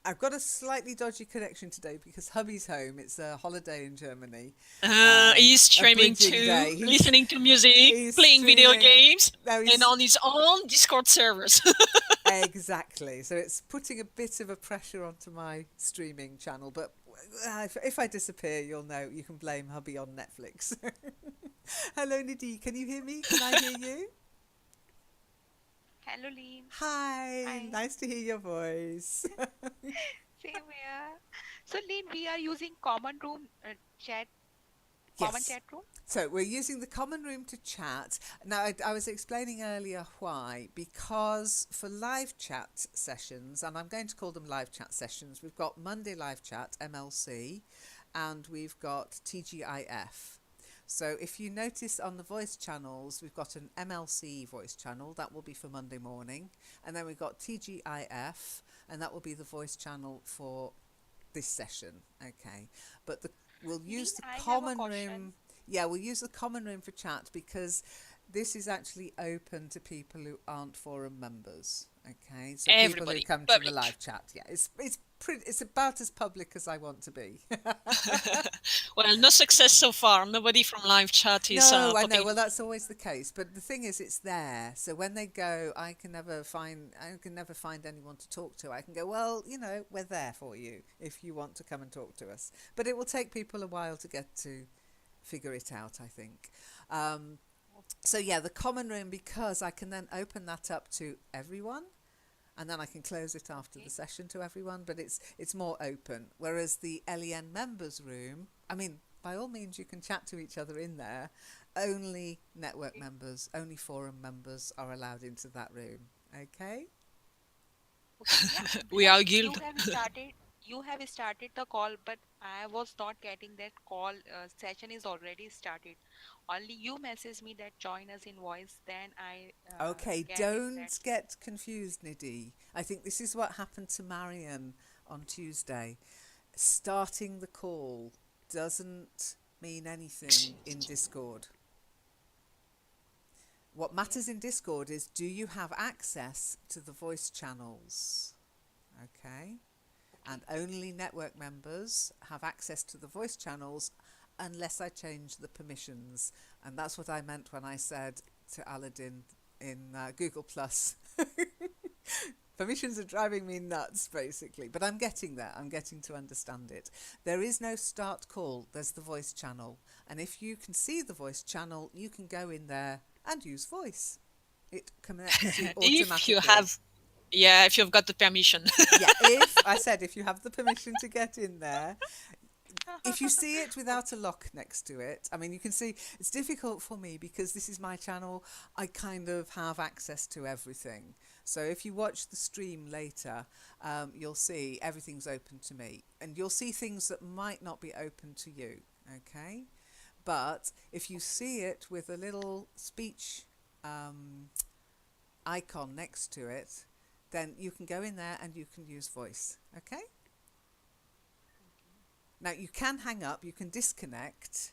I've got a slightly dodgy connection today because hubby's home. It's a holiday in Germany. He's A streaming bridging too, day. listening to music, He's playing video streaming. games, No, and he's on his own Discord servers. exactly. So it's putting a bit of a pressure onto my streaming channel. But if I disappear, you'll know. You can blame hubby on Netflix. Hello, Nidhi. Can you hear me? Can I hear you? Hello, Lean. Hi. Hi. Nice to hear your voice. Same here. So, Lean, we are using common room chat, common Yes. chat room. So we're using the common room to chat. Now, I was explaining earlier why. Because for live chat sessions, and I'm going to call them live chat sessions, we've got Monday Live Chat, MLC, and we've got TGIF. So if you notice on the voice channels, we've got an MLC voice channel, that will be for Monday morning. And then we've got TGIF, and that will be the voice channel for this session. Okay. But we'll Lean, use the I have a common question. room. Yeah, we'll use the common room for chat because this is actually open to people who aren't forum members. Okay, so people who Everybody, come to the public. live chat. Yeah, it's about as public as I want to be. Well, no success so far. Nobody from live chat is No, I know. popping. Well, that's always the case. But the thing is, it's there. So when they go, I can never find anyone to talk to. I can go, well, we're there for you if you want to come and talk to us. But it will take people a while to get to figure it out, I think. Um, so yeah, the common room, because I can then open that up to everyone, and then I can close it after the Okay. session to everyone, but it's more open. Whereas the LEN members room, I mean, by all means you can chat to each other in there. Only network Okay. members, only forum members are allowed into that room. Okay? Okay. Yeah. We Like are guild. you have started the call, but I was not getting that call. Session is already started. Only you message me that join us in voice. Then I Okay, get it don't that. get confused, Nidhi. I think this is what happened to Marion on Tuesday. Starting the call doesn't mean anything in Discord. What Okay. matters in Discord is, do you have access to the voice channels? Okay. And Okay. only network members have access to the voice channels unless I change the permissions. And that's what I meant when I said to Aladdin in Google Plus. Permissions are driving me nuts, basically. But I'm getting there. I'm getting to understand it. There is no start call. There's the voice channel. And if you can see the voice channel, you can go in there and use voice. It connects you If you automatically. have, yeah, if you've got the permission. Yeah, if you have the permission to get in there, if you see it without a lock next to it, I mean, you can see it's difficult for me because this is my channel. I kind of have access to everything. So if you watch the stream later, you'll see everything's open to me, and you'll see things that might not be open to you. Okay, but if you see it with a little speech um, icon next to it, then you can go in there and you can use voice. Okay. Now you can hang up, you can disconnect.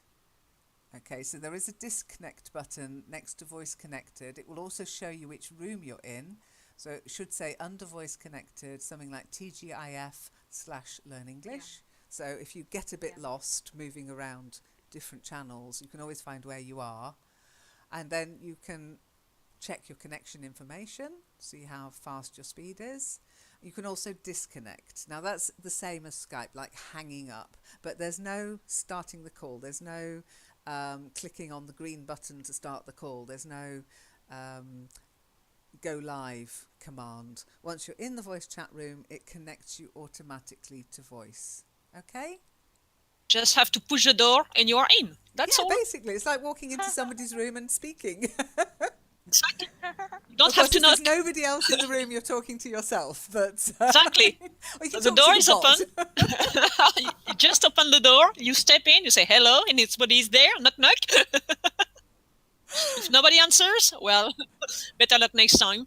Okay, so there is a disconnect button next to voice connected. It will also show you which room you're in. So it should say under voice connected, something like TGIF / Learn Yeah. English. So if you get a bit Yeah. lost moving around different channels, you can always find where you are. And then you can check your connection information, see how fast your speed is. You can also disconnect. Now that's the same as Skype, like hanging up, but there's no starting the call. There's no clicking on the green button to start the call. There's no um, go live command. Once you're in the voice chat room, it connects you automatically to voice. Okay? Just have to push the door and you are in. That's Yeah, all. basically, it's like walking into somebody's room and speaking. Exactly. You don't Of have course, to if there's knock. nobody else in the room, you're talking to yourself, but Exactly. or you can So the talk to door the is open. bot. You just open the door, you step in, you say hello, and it's somebody is there. Knock, knock. If nobody answers, well, better luck next time.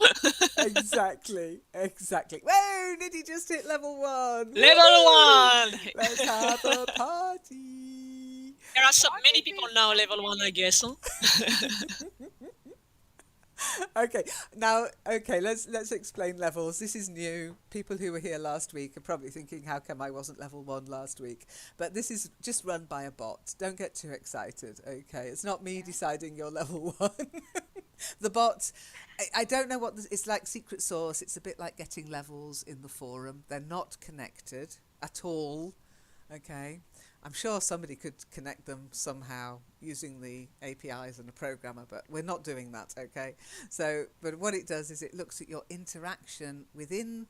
Exactly, exactly. Whoa, Nidhi just hit level 1. Level Woohoo! one. Let's have a party. There are so What many is people this? now I level didn't one, I get. guess. Huh? Okay, now, okay, let's explain levels. This is new. People who were here last week are probably thinking, how come I wasn't level 1 last week? But this is just run by a bot. Don't get too excited, okay? It's not me Yeah. deciding you're level 1. The bot, I don't know what this, it's like secret sauce. It's a bit like getting levels in the forum. They're not connected at all, okay? I'm sure somebody could connect them somehow using the APIs and a programmer, but we're not doing that, okay? So, but what it does is it looks at your interaction within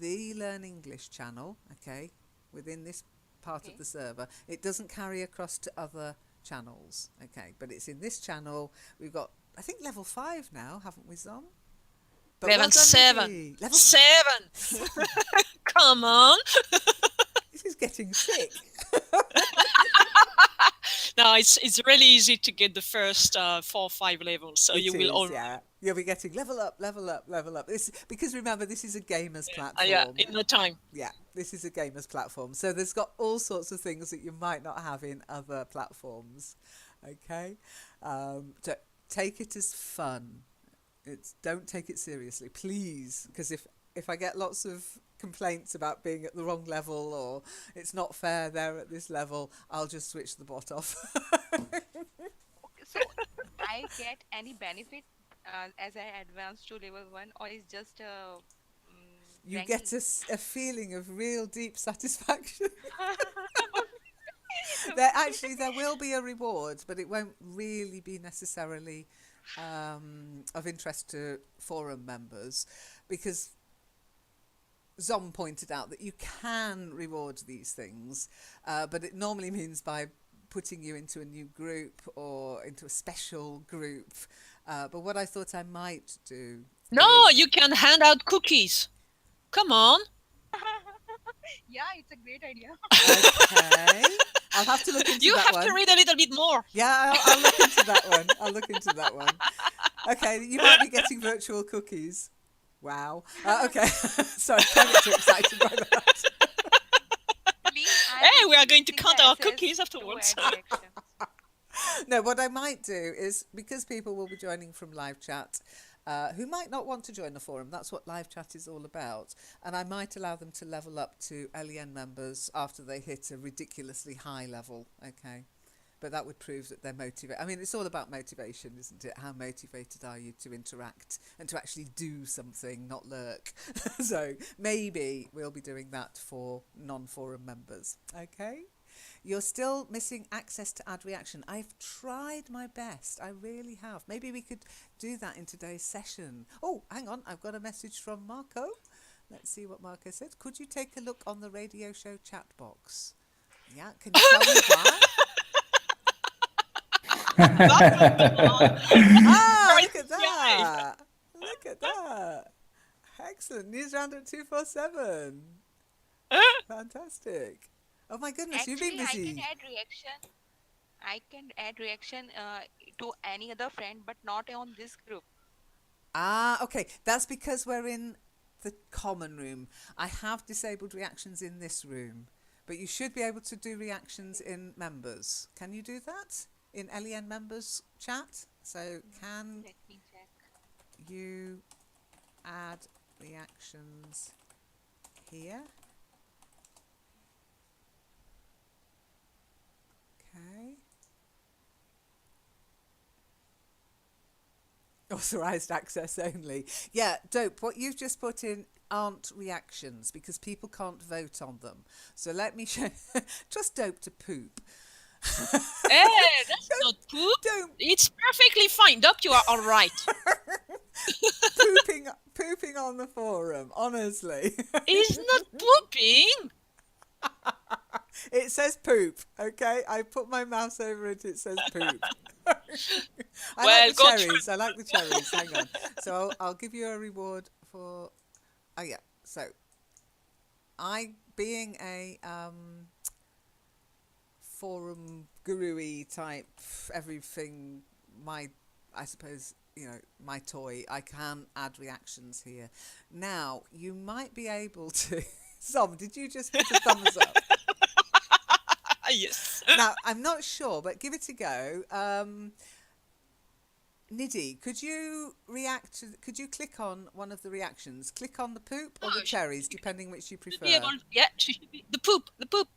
the Learn English channel, okay, within this part of Okay. the server. It doesn't carry across to other channels, okay, but it's in this channel. We've got, I think, level 5 now, haven't we, Zom? But well Level done, 7. Nikki. Level 7. Come on. This is getting thick. No, it's really easy to get the first 4 or 5 levels. So It you will is, all yeah. You'll be getting level up, level up, level up. This, because remember, this is a gamer's yeah, platform. in no time. Yeah, this is a gamer's platform. So there's got all sorts of things that you might not have in other platforms. Okay? So take it as fun. Don't take it seriously, please. Because if I get lots of complaints about being at the wrong level or it's not fair they're at this level, I'll just switch the bot off. Okay, so I get any benefit as I advance to level 1, or is just You ranking? get a feeling of real deep satisfaction. Okay. There will be a reward, but it won't really be necessarily of interest to forum members, because Zom pointed out that you can reward these things, but it normally means by putting you into a new group or into a special group. But what I thought I might do No, is, you can hand out cookies. Come on. Yeah, it's a great idea. okay, I'll have to look into You that have to one. read a little bit more. Yeah, I'll look into that one. I'll look into that one. Okay, you might be getting virtual cookies. Wow. Okay, sorry, can't get too excited by that. Please, I Hey, will we be are going to using count the our SS cookies to afterwards. add reactions. No, what I might do is, because people will be joining from live chat, who might not want to join the forum, that's what live chat is all about, and I might allow them to level up to LEN members after they hit a ridiculously high level, okay? But that would prove that they're motivated. I mean, it's all about motivation, isn't it? How motivated are you to interact and to actually do something, not lurk? So maybe we'll be doing that for non-forum members, okay? You're still missing access to add reaction. I've tried my best. I really have. Maybe we could do that in today's session. Oh, hang on. I've got a message from Marco. Let's see what Marco said. Could you take a look on the radio show chat box? Yeah, can you tell me why? Ah, Very look at TGIF. that. Look at that. Excellent. News Roundup 247. Fantastic. Oh my goodness, you've been Actually, busy. I can add reaction to any other friend, but not on this group. Ah, okay. That's because we're in the common room. I have disabled reactions in this room, but you should be able to do reactions in members. Can you do that in LEN members chat? So can Let me check. you add reactions here? Okay. Authorized access only. Yeah, dope. What you've just put in aren't reactions because people can't vote on them. So let me show. Trust dope to poop. Hey, that's not poop. Don't It's perfectly fine. Doc, you are all right. pooping on the forum. Honestly, He's not pooping. it says poop. Okay, I put my mouse over it. It says poop. I Well, like the go try. cherries. I like the cherries. Hang on. So I'll give you a reward for. Oh yeah. So I, being a forum guru-y type, everything, I suppose, my toy, I can add reactions here. Now, you might be able to. Som, did you just put a thumbs up? Yes. Now, I'm not sure, but give it a go. Nidhi, could you could you click on one of the reactions? Click on the poop or Oh, the cherries, depending which you should be able. prefer. Yeah, she should be. The poop. The poop.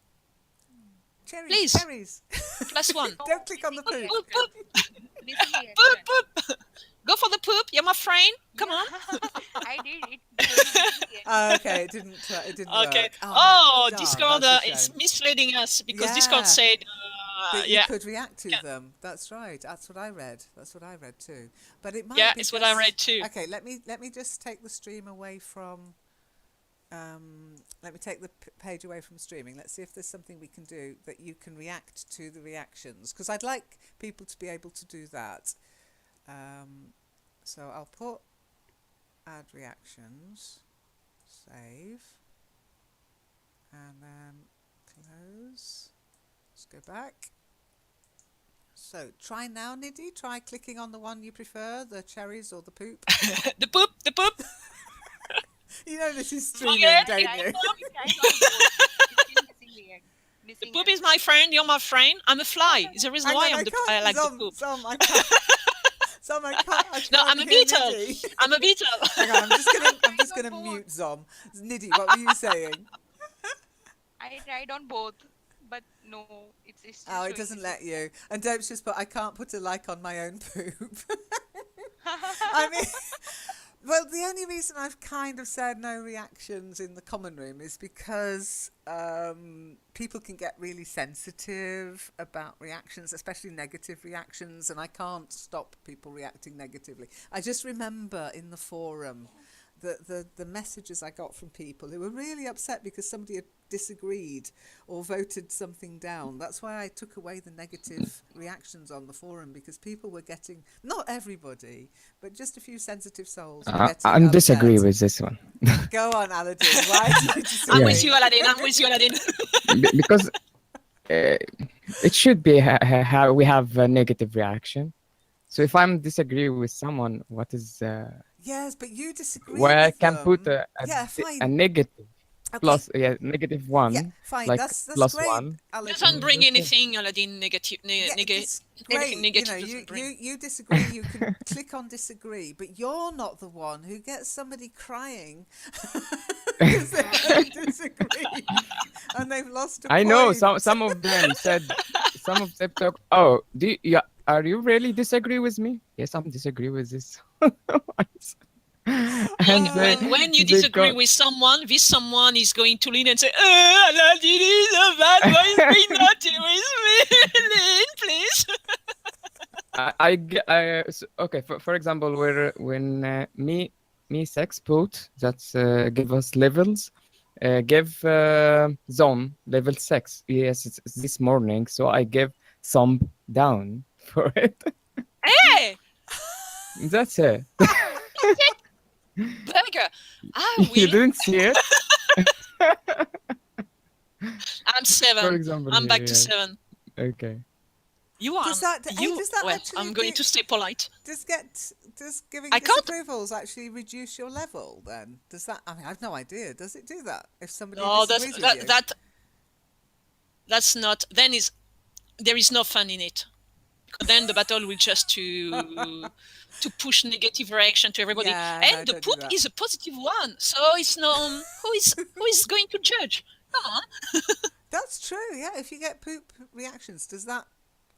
Cherries, Please. cherries. +1. No, Don't click on the missing poop. Poop, reaction. poop, Missing poop, reaction. poop. Go for the poop. You're my friend. Come on. I did it. Missing reaction. Okay, it didn't Okay. work. Oh, Darn, Discord that's a is shame. misleading us because Discord Yeah, said, that you yeah, could react to yeah, them. That's right. That's what I read. That's what I read too. But it yeah, might be it's what I read just too. okay. Let me just take the stream away from. Let me take the page away from streaming. Let's see if there's something we can do that you can react to the reactions, because I'd like people to be able to do that. So I'll put add reactions, save, and then close. Let's go back. So try now, Nidhi. Try clicking on the one you prefer, the cherries or the poop. The poop, the poop. You know this is streaming, Okay. don't you? I tried on both. It's still missing reaction. The Missing poop is my friend. You're my friend. I'm a fly. It's the reason Hang why on, I like the poop. Some, I can't. Some, I can't. No, I'm a hear beetle. Nidhi. I'm a beetle. Hang on, I'm just gonna both. mute Zom. Nidhi, what were you saying? I tried on both, but no, it's still Oh, it showing doesn't missing let you. And Dopes just put, I can't put a like on my own poop. I mean, well, the only reason I've kind of said no reactions in the common room is because people can get really sensitive about reactions, especially negative reactions, and I can't stop people reacting negatively. I just remember in the forum the messages I got from people who were really upset because somebody had disagreed or voted something down. That's why I took away the negative reactions on the forum, because people were getting, not everybody, but just a few sensitive souls were getting I disagree upset. with this one. Go on, Aladdin. Why did you disagree? I'm Yeah. with you, Aladdin. I'm with you, Aladdin. Because it should be how we have a negative reaction. So if I'm disagree with someone, what is Yes, but you disagree where I with can them. put Yeah, fine. a negative Okay. plus negative one, Yeah, fine. like That's plus great, one. Aladdin. Doesn't bring Okay. anything, Aladdin. Negative. Yeah, it's great. Anything negative You know, doesn't bring. you disagree. You can click on disagree, but you're not the one who gets somebody crying because they disagree and they've lost a I know point. some of them said, some of them talk. Oh, are you really disagree with me? Yes, I'm disagree with this. And When you they disagree got, with someone, this someone is going to lean and say, Aladdin is a bad boy. Be naughty with me. Lean, please. okay. For example, where when me sex put that's give us levels, give zone level 6. Yes, it's this morning, so I give thumb down for it. Hey, That's it. burger. I You will. didn't see it. I'm For 7. example, I'm here, back to yes. 7. Does You are. that Well, actually I'm going to stay polite. does giving I can't- disapprovals actually reduce your level? Then does that? I mean, I've no idea. Does it do that if somebody No, disagrees with you? that's not. There is no fun in it. Then the battle will just to push negative reaction to everybody. Yeah, no, And the don't do poop that. is a positive one, so it's no who is going to judge? Come on. That's true. Yeah, if you get poop reactions, does that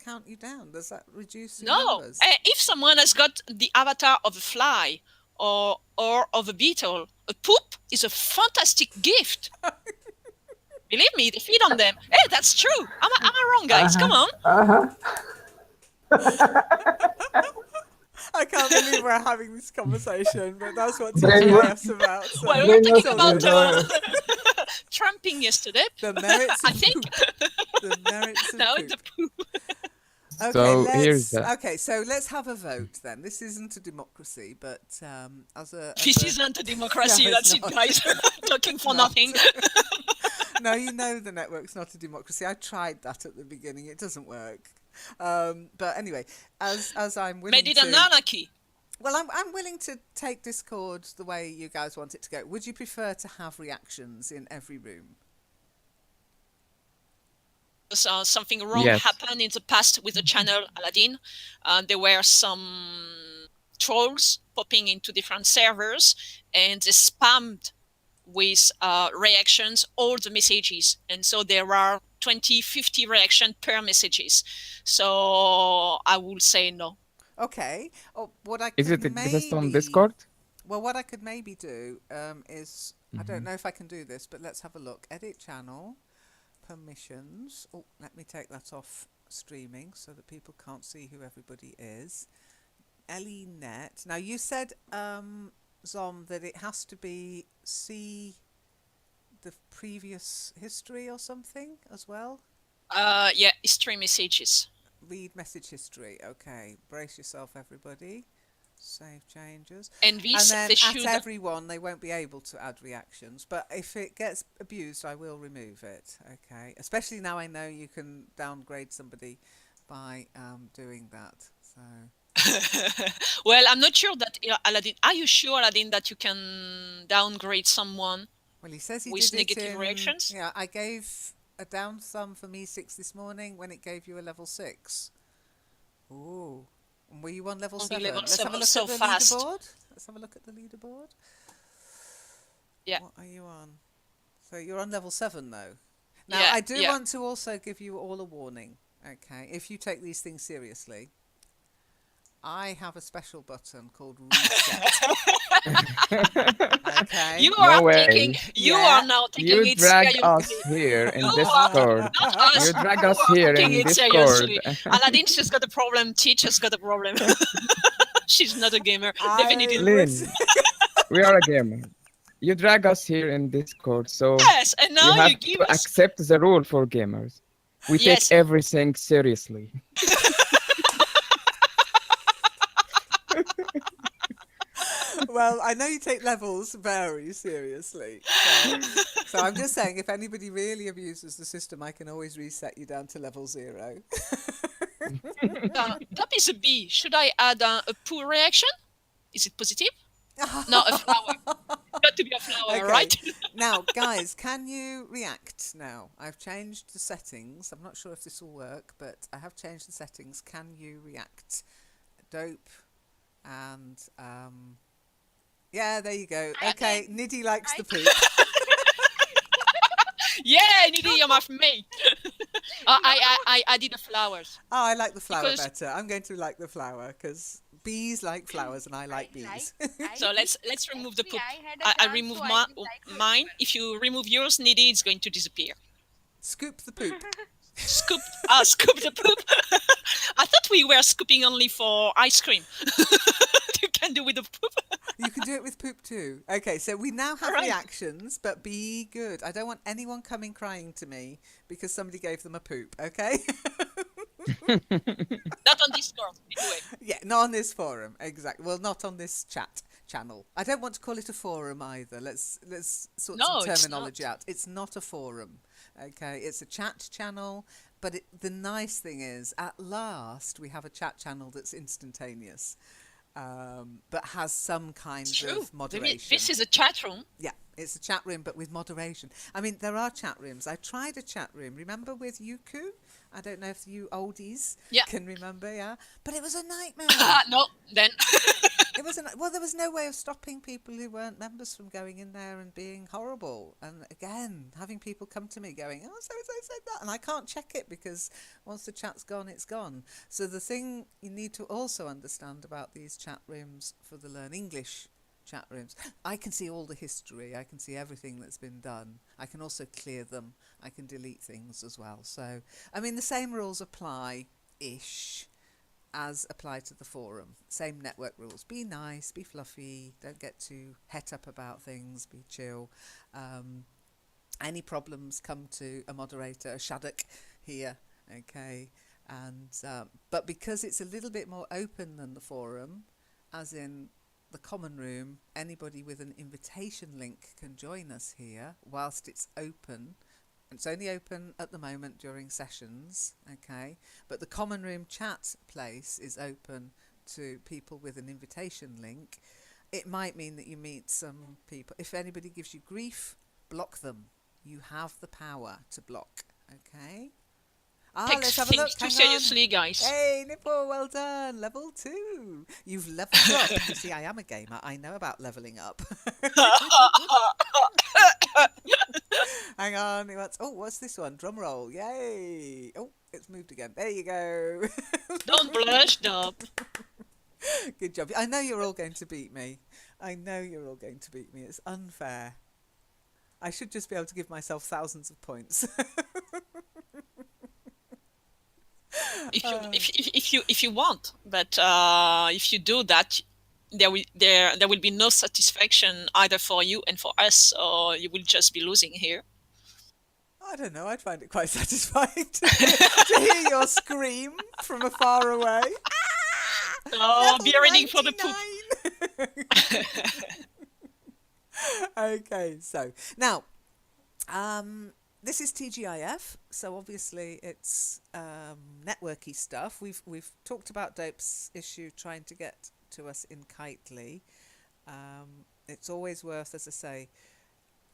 count you down? Does that reduce your No, numbers? if someone has got the avatar of a fly or of a beetle, a poop is a fantastic gift. Believe me, they feed on them. Hey, that's true. Am I wrong, guys? Come on. I can't believe we're having this conversation, but that's what Then TGIF's about. So Well, we were it's talking all about good. tramping yesterday. The merits I of think poop. The merits of now poop. the poop. Okay, So here's the- so let's have a vote then. This isn't a democracy, but as a This isn't a democracy. No, it's That's it, not. guys. Talking for not. nothing. No, you know the network's not a democracy. I tried that at the beginning. It doesn't work. But anyway, as I'm willing Made it an to, anarchy. well, I'm willing to take Discord the way you guys want it to go. Would you prefer to have reactions in every room? something wrong Yes. happened in the past with the channel Aladdin. There were some trolls popping into different servers, and they spammed with reactions all the messages, and so there are 20-50 reactions per messages. So I will say no. Okay. Oh, what I Is could it exist on maybe, Discord? well, what I could maybe do is, I don't Mhm. know if I can do this, but let's have a look. Edit channel, permissions. Oh, let me take that off streaming so that people can't see who everybody is. Net. Now you said, Zom, that it has to be see the previous history or something as well. Yeah, history messages. Read message history. Okay, brace yourself, everybody. Save changes. And And this, then they at should. everyone, they won't be able to add reactions. But if it gets abused, I will remove it. Okay. Especially now I know you can downgrade somebody by doing that. So. Well, I'm not sure that Aladdin. Are you sure, Aladdin, that you can downgrade someone Well, he says he with did it negative in. reactions? Yeah, I gave a down thumb for me 6 this morning when it gave you a level 6. Ooh. And were you on level Only 7? level Let's have a 7, look at so the fast. leaderboard. Let's have a look at the leaderboard. Yeah. What are you on? So you're on level 7 though. Now, Yeah, I do yeah. want to also give you all a warning, okay? If you take these things seriously, I have a special button called reset. Okay? You No are taking. way. You Yeah. are now taking You it drag us seriously. here You in are Discord. not us. You drag You us are here taking in it Discord. seriously. Aladdin's just got a problem. Teacher's got a problem. She's not a gamer. I Definitely. would. Lynn, we are a gamer. You drag us here in Discord, so Yes, and you now you have give to us. accept the rule for gamers. We take Yes. everything seriously. Well, I know you take levels very seriously. So I'm just saying, if anybody really abuses the system, I can always reset you down to level 0. That is a B. Should I add a poor reaction? Is it positive? No, a flower. Got to be a flower, Okay. right? Now, guys, can you react now? I've changed the settings. I'm not sure if this will work, but I have changed the settings. Can you react? Dope. And, yeah, there you go. I Okay, can. Niddy likes I the can. poop. Yeah, Nidhi, you're my mate. I did the flowers Oh, I like the flower because. better. I'm going to like the flower because bees like flowers and I like bees. So let's remove the Actually, poop. I had a I chance, remove so I didn't like the mine. If you remove yours, Nidhi, it's going to disappear. Scoop the poop. Scoop the poop. I thought we were scooping only for ice cream. You can do with the poop. You can do it with poop too. Okay, so we now have Right. reactions, but be good. I don't want anyone coming crying to me because somebody gave them a poop, okay? Not on Discord, anyway. Yeah, not on this forum. Exactly. Well, not on this chat channel. I don't want to call it a forum either. Let's sort No, some it's terminology not. out. It's not a forum. Okay, it's a chat channel, but the nice thing is at last we have a chat channel that's instantaneous. But has some kind True. of moderation. This is a chat room. Yeah, it's a chat room, but with moderation. I mean, there are chat rooms. I tried a chat room. Remember with Yuku? I don't know if you oldies Yeah. can remember, yeah? But it was a nightmare. No, then. It was well, there was no way of stopping people who weren't members from going in there and being horrible. And again, having people come to me going, "Oh, so said that," and I can't check it because once the chat's gone, it's gone. So the thing you need to also understand about these chat rooms for the Learn English chat rooms, I can see all the history. I can see everything that's been done. I can also clear them. I can delete things as well. So, I mean, the same rules apply-ish as apply to the forum. Same network rules. Be nice, be fluffy, don't get too het up about things, be chill. Any problems, come to a moderator, a Shadok here, okay? And but because it's a little bit more open than the forum, as in the common room, anybody with an invitation link can join us here whilst it's open. It's only open at the moment during sessions, okay? But the common room chat place is open to people with an invitation link. It might mean that you meet some people. If anybody gives you grief, block them. You have the power to block, okay? Ah, Takes let's have a things look. too Hang on. seriously, guys. Hey, Nipple, well done. Level 2. You've leveled up. You see, I am a gamer. I know about leveling up. Hang on. What's this one? Drum roll. Yay. Oh, it's moved again. There you go. Don't blush, Dub. Good job. I know you're all going to beat me. I know you're all going to beat me. It's unfair. I should just be able to give myself thousands of points. If you want, but if you do that, there will be no satisfaction either for you and for us, or you will just be losing here. I don't know. I'd find it quite satisfying to hear your scream from afar away. Oh, be ready for the 99. Okay, so now, this is TGIF, so obviously it's networky stuff. We've talked about Dope's issue trying to get to us in Kitely. It's always worth, as I say,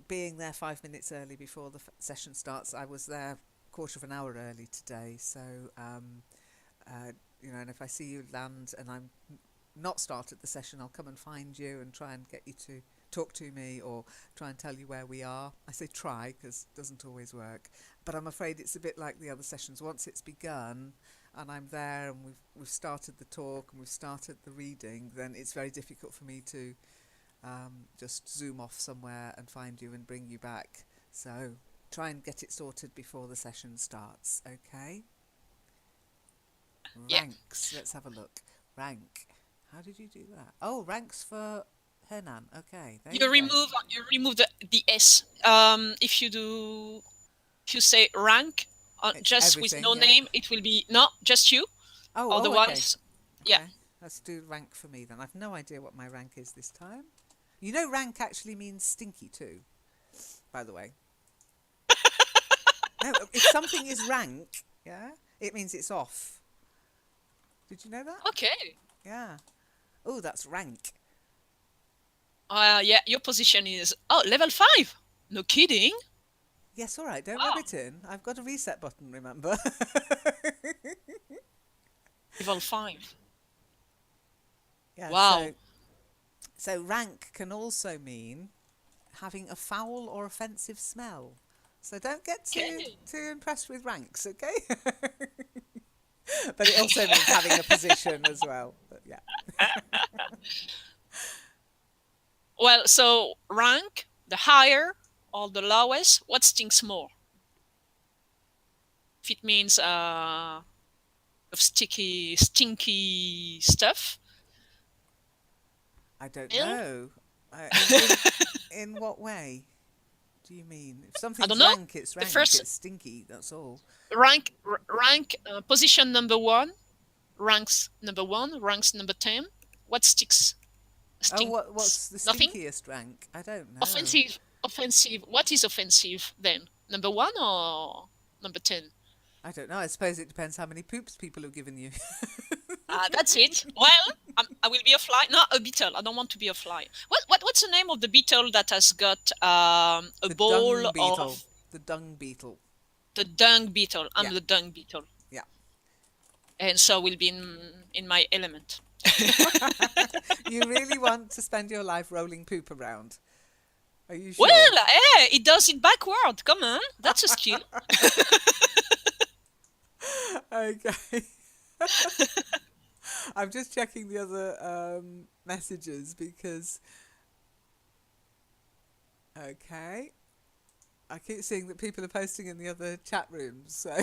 being there 5 minutes early before the session starts. I was there quarter of an hour early today, so and if I see you land and I'm not started the session, I'll come and find you and try and get you to talk to me or try and tell you where we are. I say try because it doesn't always work, but I'm afraid it's a bit like the other sessions. Once it's begun and I'm there and we've started the talk and we've started the reading, then it's very difficult for me to just zoom off somewhere and find you and bring you back. So try and get it sorted before the session starts, okay? Yeah. Ranks, let's have a look. Rank. How did you do that? Oh, ranks for Hernan. Okay. There You go. remove the S. If you say rank It's just with everything, no yeah. name, it will be no, just you. Oh, Otherwise, okay. yeah. Let's do rank for me then. I've no idea what my rank is this time. You know, rank actually means stinky too, by the way. No, if something is rank, yeah, it means it's off. Did you know that? Okay. Yeah. Oh, that's rank. Yeah, your position is level 5. No kidding. Yes, all right. Don't Wow. rub it in. I've got a reset button, remember? Level 5. Yeah, Wow. So rank can also mean having a foul or offensive smell. So don't get too impressed with ranks, okay? But it also means having a position as well. But yeah. Well, so rank, the higher or the lowest, what stinks more? If it means of stinky stuff. I don't Ill? know. In what way do you mean? If I something's don't know. rank, it's rank. first- It's stinky. That's all. Rank, position number 1, ranks number 1, ranks number 10. What sticks? Oh, what's the Nothing? stinkiest rank? I don't know. Offensive. What is offensive then? Number 1 or number 10? I don't know. I suppose it depends how many poops people have given you. That's it. Well, I will be a fly. No, a beetle. I don't want to be a fly. What's the name of the beetle that has got a The bowl dung beetle. of The dung beetle. the dung beetle? I'm Yeah. the dung beetle. Yeah. And so we'll be in my element. You really want to spend your life rolling poop around? Are you sure? Well, it does it backward. Come on, that's a skill. Okay. I'm just checking the other messages because. Okay. I keep seeing that people are posting in the other chat rooms, so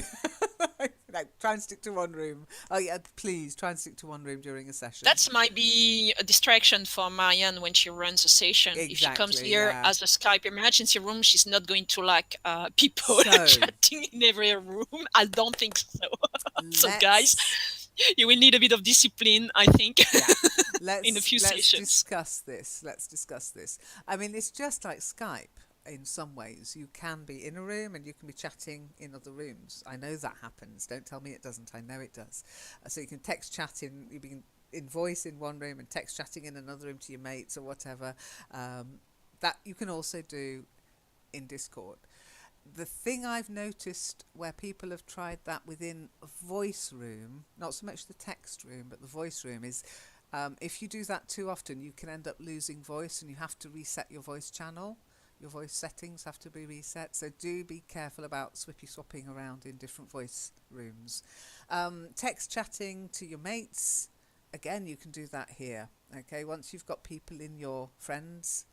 try and stick to one room. Oh yeah, please try and stick to one room during a session. That might be a distraction for Marianne when she runs a session. If she comes Exactly, here yeah. as a Skype emergency room, she's not going to like people So- chatting in every room. I don't think so. So Let's- guys, you will need a bit of discipline, I think. Let's, in a few let's sessions. Let's discuss this. I mean, it's just like Skype in some ways. You can be in a room and you can be chatting in other rooms. I know that happens. Don't tell me it doesn't. I know it does. So you can text chat you can in voice in one room and text chatting in another room to your mates or whatever. That you can also do in Discord. the thing I've noticed where people have tried that within a voice room, not so much the text room, but the voice room, is if you do that too often, you can end up losing voice and you have to reset your voice channel. Your voice settings have to be reset. So do be careful about swapping around in different voice rooms. Text chatting to your mates, again, you can do that here. Okay, once you've got people in your friends,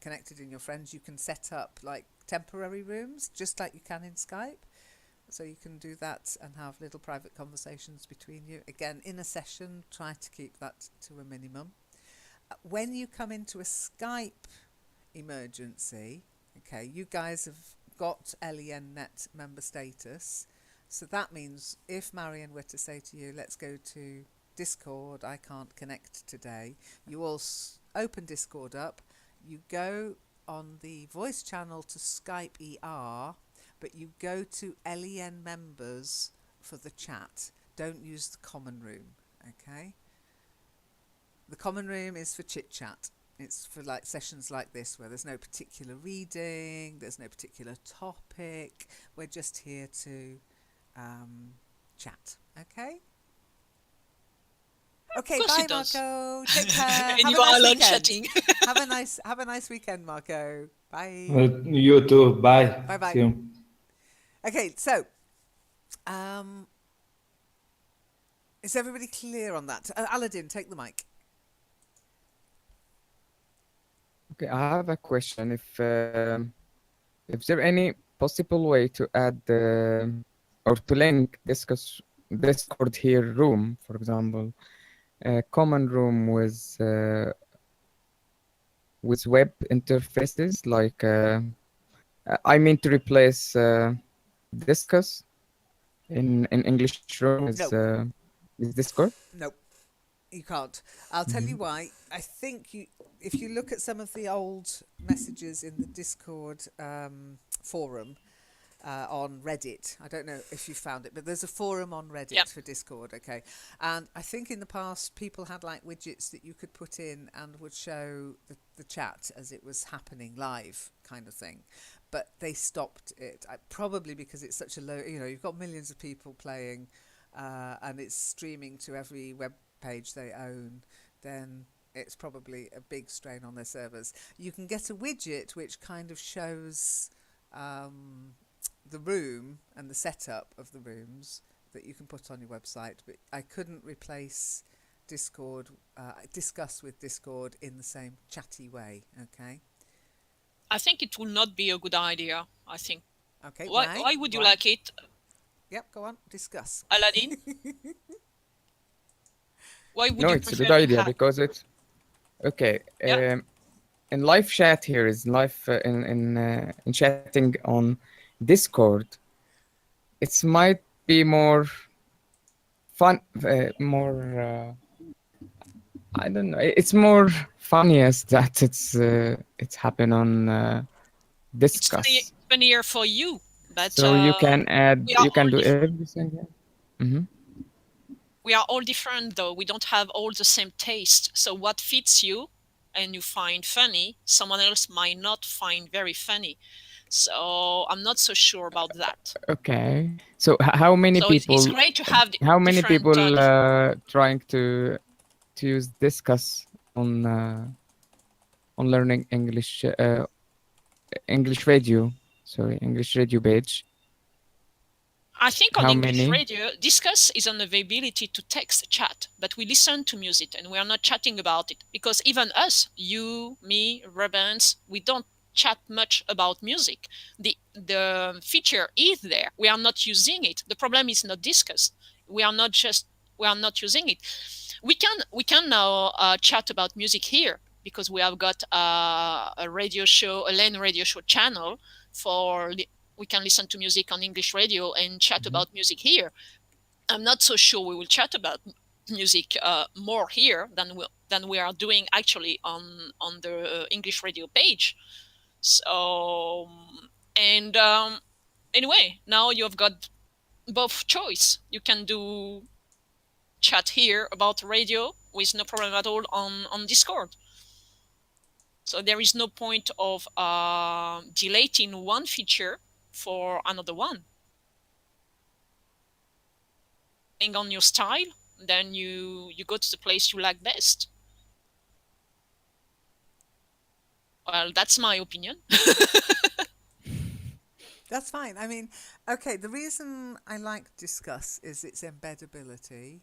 connected in your friends, you can set up like temporary rooms, just like you can in Skype. So you can do that and have little private conversations between you. Again, in a session, try to keep that to a minimum. When you come into a Skype emergency, okay, you guys have got LENnet member status. So that means if Marion were to say to you, let's go to Discord, I can't connect today, you all open Discord up, you go on the voice channel to Skype ER, but you go to LEN members for the chat. Don't use the common room, okay? The common room is for chit chat. It's for like sessions like this where there's no particular reading, there's no particular topic. We're just here to chat, okay? Okay, Of course bye it does. Marco. Take care. And Have you a are nice alone weekend. chatting. Have a nice weekend, Marco. Bye. You too. Bye. Bye bye. See you. Okay, so is everybody clear on that? Aladdin, take the mic. Okay, I have a question. If there any possible way to add or to link Discord here room, for example, a common room with web interfaces, like I mean to replace Discuss in English room with Discord. No, you can't. I'll tell you why. I think if you look at some of the old messages in the Discord forum on Reddit, I don't know if you found it, but there's a forum on Reddit Yeah. for Discord, okay? And I think in the past people had like widgets that you could put in and would show the chat as it was happening live, kind of thing. But they stopped it, probably because it's such a low, you've got millions of people playing and it's streaming to every web page they own, then it's probably a big strain on their servers. You can get a widget which kind of shows the room and the setup of the rooms that you can put on your website, but I couldn't replace Discord, discuss with Discord in the same chatty way, okay? I think it will not be a good idea. I think. Okay, Why would you like it, Yep, go on, discuss. Aladdin? Why would No, you it's a prefer good to idea have? because it's okay. Yeah. In live chat here is live in chatting on Discord. It might be more fun, more. I don't know. It's more funniest that it's happen on It's Discuss. funnier for you, but So you can add, we are you can all do different. everything. Yeah. We are all different, though. We don't have all the same taste. So what fits you and you find funny, someone else might not find very funny. So I'm not so sure about that. Okay. So how many So people? it's great to have How many different, people different. trying to use Discuss on learning English English radio? Sorry, English radio page. I think on How English many? radio, Discuss is an availability to text chat, but we listen to music and we are not chatting about it because even us, you, me, Rebens, we don't chat much about music. The feature is there. We are not using it. The problem is not Discuss. We are not using it. We can now chat about music here because we have got a radio show, a LAN radio show channel for. We can listen to music on English radio and chat about music here. I'm not so sure we will chat about music more here than we are doing actually on the English radio page. So and anyway, now you've got both choice. You can do chat here about radio with no problem at all on Discord. So there is no point of deleting one feature for another one. Depending on your style, then you go to the place you like best. Well, that's my opinion. That's fine. I mean, okay, the reason I like Discuss is its embeddability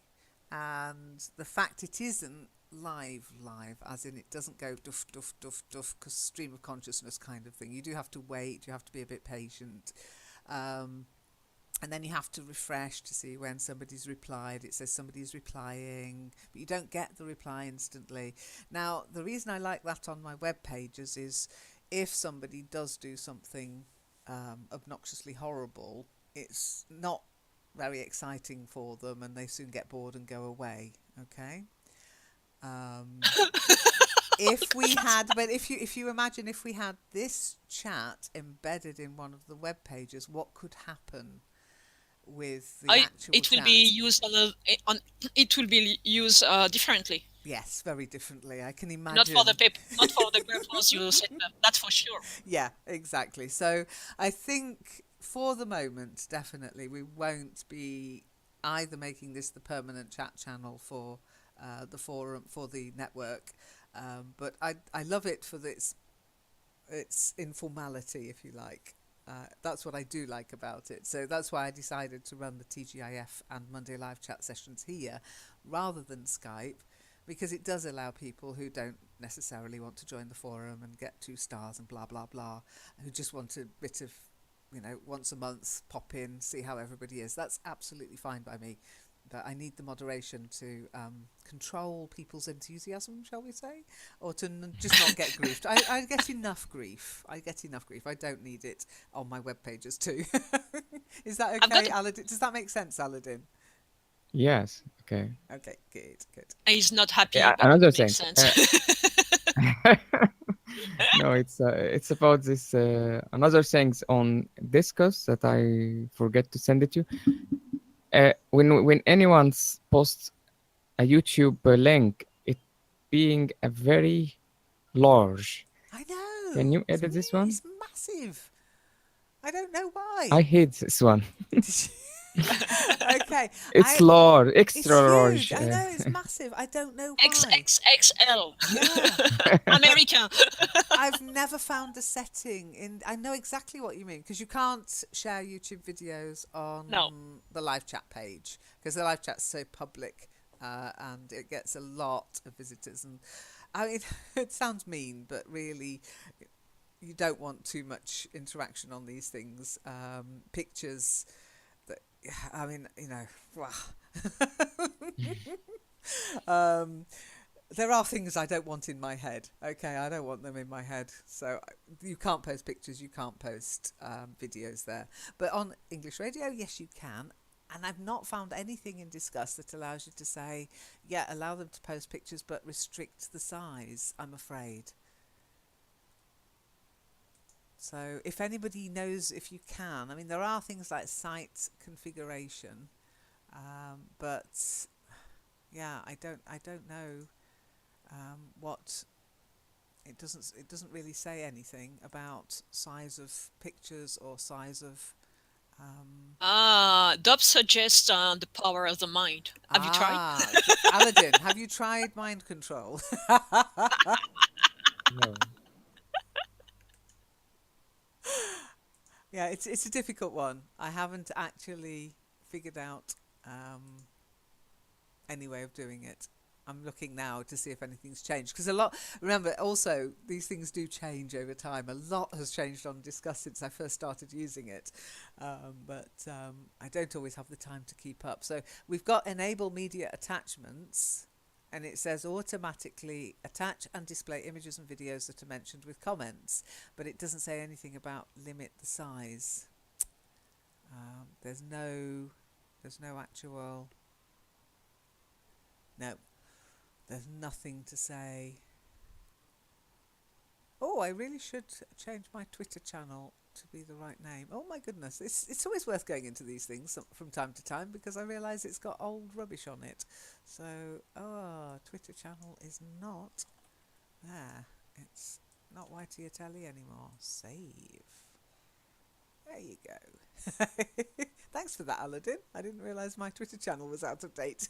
and the fact it isn't live, as in it doesn't go duff, duff, duff, duff, because stream of consciousness kind of thing. You do have to wait, you have to be a bit patient. Um, and then you have to refresh to see when somebody's replied. It says somebody's replying, but you don't get the reply instantly. Now, the reason I like that on my web pages is if somebody does do something obnoxiously horrible, it's not very exciting for them and they soon get bored and go away. Okay. If you imagine if we had this chat embedded in one of the web pages, what could happen with the actual it will chat? be used it will be used differently. Yes, very differently. I can imagine. Not for the purpose you set up. That's for sure. Yeah, exactly. So I think for the moment, definitely, we won't be either making this the permanent chat channel for the forum, for the network, but I love it for its informality, if you like. That's what I do like about it. So that's why I decided to run the TGIF and Monday Live chat sessions here rather than Skype, because it does allow people who don't necessarily want to join the forum and get 2 stars and blah, blah, blah, who just want a bit of, once a month, pop in, see how everybody is. That's absolutely fine by me. But I need the moderation to control people's enthusiasm, shall we say? Or to just not get griefed. I get enough grief. I don't need it on my web pages too. Is that okay, Aladdin? Does that make sense, Aladdin? Yes. Okay. Okay, good. He's not happy. Yeah, But another it thing. makes sense. No, it's about this another things on Discuss that I forget to send it to. When anyone posts a YouTube link, it being a very large. I know. Can you edit this one? It's massive. I don't know why. I hate this one. Okay. It's large, It's extra large. huge. I know, it's massive. I don't know why. XXXL. Yeah. American. I've never found a setting in. I know exactly what you mean, because you can't share YouTube videos on the live chat page, because the live chat's so public and it gets a lot of visitors. And I mean, it sounds mean, but really, you don't want too much interaction on these things. Pictures that, I mean, there are things I don't want in my head. Okay, I don't want them in my head. So you can't post pictures, you can't post videos there. But on English radio, yes, you can. And I've not found anything in Discuss that allows you to say, yeah, allow them to post pictures, but restrict the size, I'm afraid. So if anybody knows if you can, I mean, there are things like site configuration, but yeah, I don't know what it doesn't really say anything about size of pictures or size of. Dob suggests the power of the mind. Have you tried? Aladdin, have you tried mind control? No. Yeah, it's a difficult one. I haven't actually figured out any way of doing it. I'm looking now to see if anything's changed, because remember, also, these things do change over time. A lot has changed on Discuss since I first started using it, but I don't always have the time to keep up. So we've got enable media attachments, and it says automatically attach and display images and videos that are mentioned with comments, but it doesn't say anything about limit the size. There's no actual. No. There's nothing to say. Oh, I really should change my Twitter channel to be the right name. Oh my goodness, it's always worth going into these things from time to time, because I realise it's got old rubbish on it. So, Twitter channel is not there. It's not YTatelli anymore. Save. There you go. Thanks for that, Aladdin. I didn't realise my Twitter channel was out of date.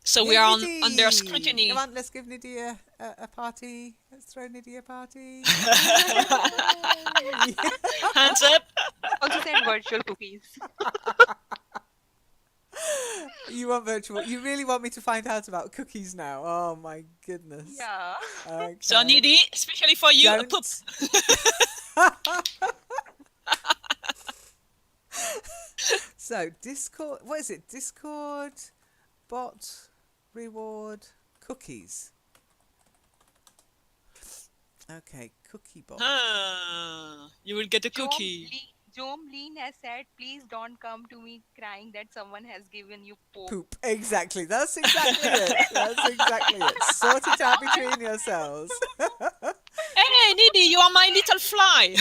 So Yay, we are Nidhi! under scrutiny. Come on, let's give Nidhi a party. Let's throw Nidhi a party. Yay! Hands up. Also send virtual cookies. You want virtual? You really want me to find out about cookies now? Oh my goodness. Yeah. Okay. So Nidhi, especially for you, a Don't. poop. So Discord, what is it? Discord bot reward cookies. Okay, cookie bot. You will get a cookie. Lean has said, please don't come to me crying that someone has given you poop. Poop. Exactly. That's exactly it. That's exactly it. Sort it out between yourselves. Hey, Nidhi, you are my little fly.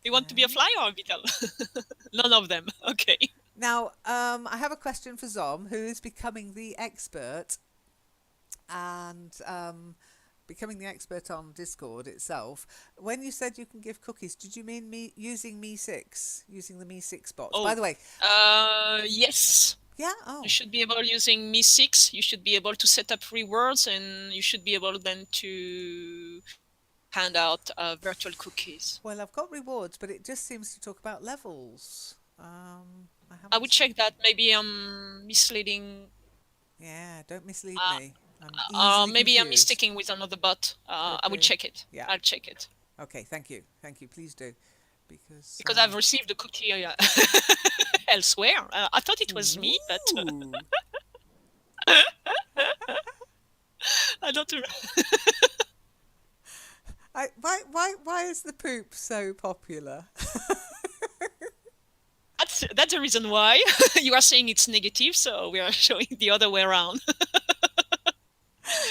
You want to be a fly or a beetle? None of them. Okay. Now, I have a question for Zom, who is becoming the expert and becoming the expert on Discord itself. When you said you can give cookies, did you mean me using Me6, using the Me6 bots? Oh. By the way, Yes. yeah. Oh, You should be able using Me6. You should be able to set up rewards, and you should be able then to hand out virtual cookies. well, I've got rewards, but it just seems to talk about levels. I would check that. Maybe I'm misleading. Yeah, don't mislead me. I'm Maybe easily I'm confused. mistaking with another bot. I will Okay. check it. Yeah. I'll check it. Okay, thank you, please do, because I've received a cookie elsewhere. I thought it was me, but Ooh. I don't remember. Why is the poop so popular? That's the reason why. You are saying it's negative, so we are showing the other way around.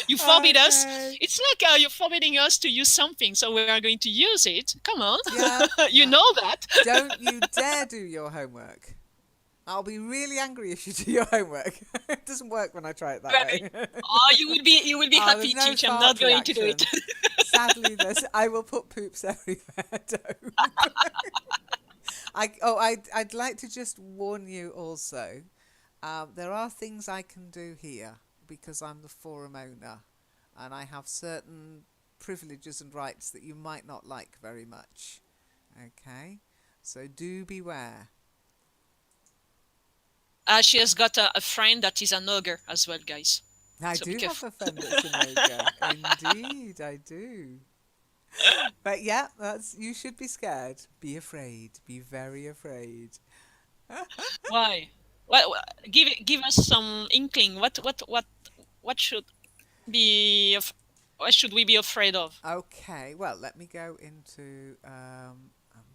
You forbid us. Okay. It's like you're forbidding us to use something, so we are going to use it. Come on. Yeah, You know that. Don't you dare do your homework. I'll be really angry if you do your homework. It doesn't work when I try it that way. You will be Oh, happy, there's no Teach. I'm fart not going to do it. reaction. Sadly, I will put poops everywhere. Don't. I'd like to just warn you also. There are things I can do here because I'm the forum owner, and I have certain privileges and rights that you might not like very much. Okay, so do beware. She has got a friend that is an ogre as well, guys. I So do be have careful. a friend that's an ogre. Indeed, I do. But yeah, you should be scared. Be afraid. Be very afraid. Why? What? Give us some inkling. What should be? What should we be afraid of? Okay, well, let me go into. I'm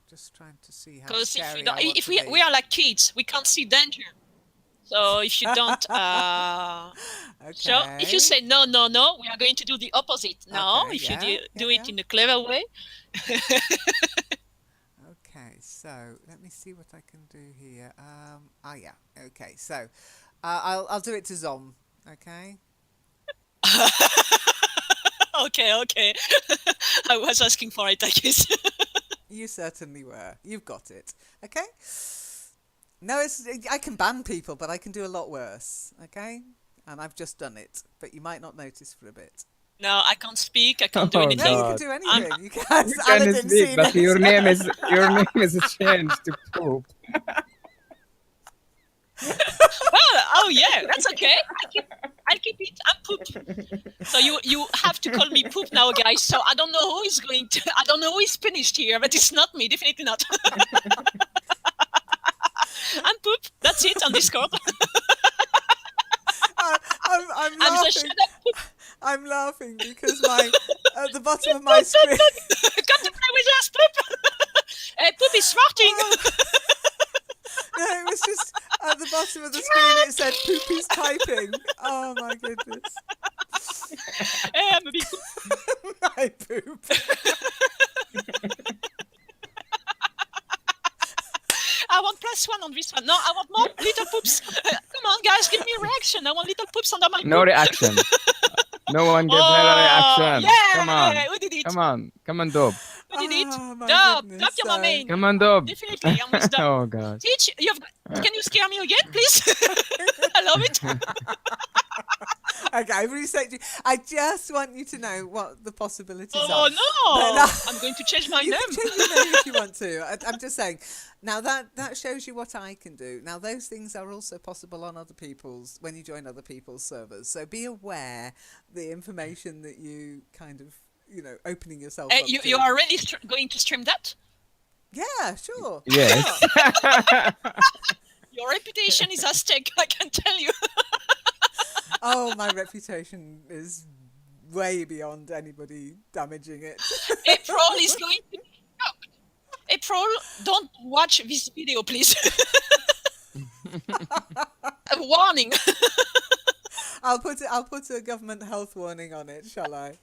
just trying to see how Because scary if we are like kids, we can't see danger. So if you don't, so if you say no, we are going to do the opposite. No, Okay, if you yeah, do yeah, it in a clever way. Okay, so let me see what I can do here. Yeah. Okay, so I'll do it to Zom. Okay. Okay. I was asking for it, I guess. You certainly were. You've got it. Okay. No, I can ban people, but I can do a lot worse. Okay. And I've just done it, but you might not notice for a bit. No, I can't speak. I can't do Oh, anything. No, you God. can do anything. You can. You can Aladdin speak, seen but it. your name is changed to poop. Well, oh yeah, that's okay. I'll keep it. I'm poop. So you have to call me poop now, guys. So I don't know who is going to. I don't know who is finished here, but it's not me. Definitely not. I'm poop. That's it on Discord. I'm I'm the laughing. shut up poop. I'm laughing because at the bottom of my screen. Got to play with us, poop. Hey, poop is farting. No, it was just at the bottom of the screen. It said "Poopy's typing." Oh my goodness! Hey, I'm a big poop. My poop. I want +1 on this one. No, I want more little poops. Come on, guys, give me a face under my No poop. reaction. No one gave her a Oh, reaction. Come on. yeah, we did it. Come on, Dob. We did it. Oh my Dub, goodness. you're my main. Come on, Dob. Definitely, I'm with Dub. Oh God. Teach, can you scare me again, please? I love it. Okay, I've reset you. I just want you to know what the possibilities Oh are. no! But I'm going to change my you name. can change your name if you want to. I'm just saying. Now that shows you what I can do. Now those things are also possible on other people's when you join other people's servers. So be aware the information that you kind of opening yourself up You to. are really going to stream that? Yeah, sure. Yes. Your reputation is at stake, I can tell you. Oh, my reputation is way beyond anybody damaging it. April is going to be shocked. April, don't watch this video, please. A warning. I'll put a government health warning on it, shall I?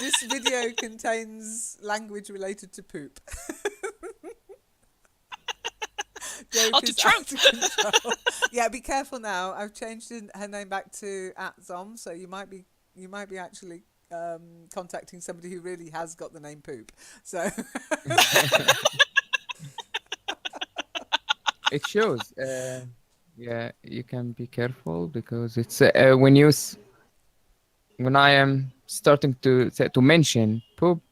This video contains language related to poop. Joke Or to is Trump. out of control. Yeah, be careful now. I've changed her name back to @Zom, so you might be actually contacting somebody who really has got the name poop. So It shows. Yeah, you can be careful because it's when I am starting to mention poop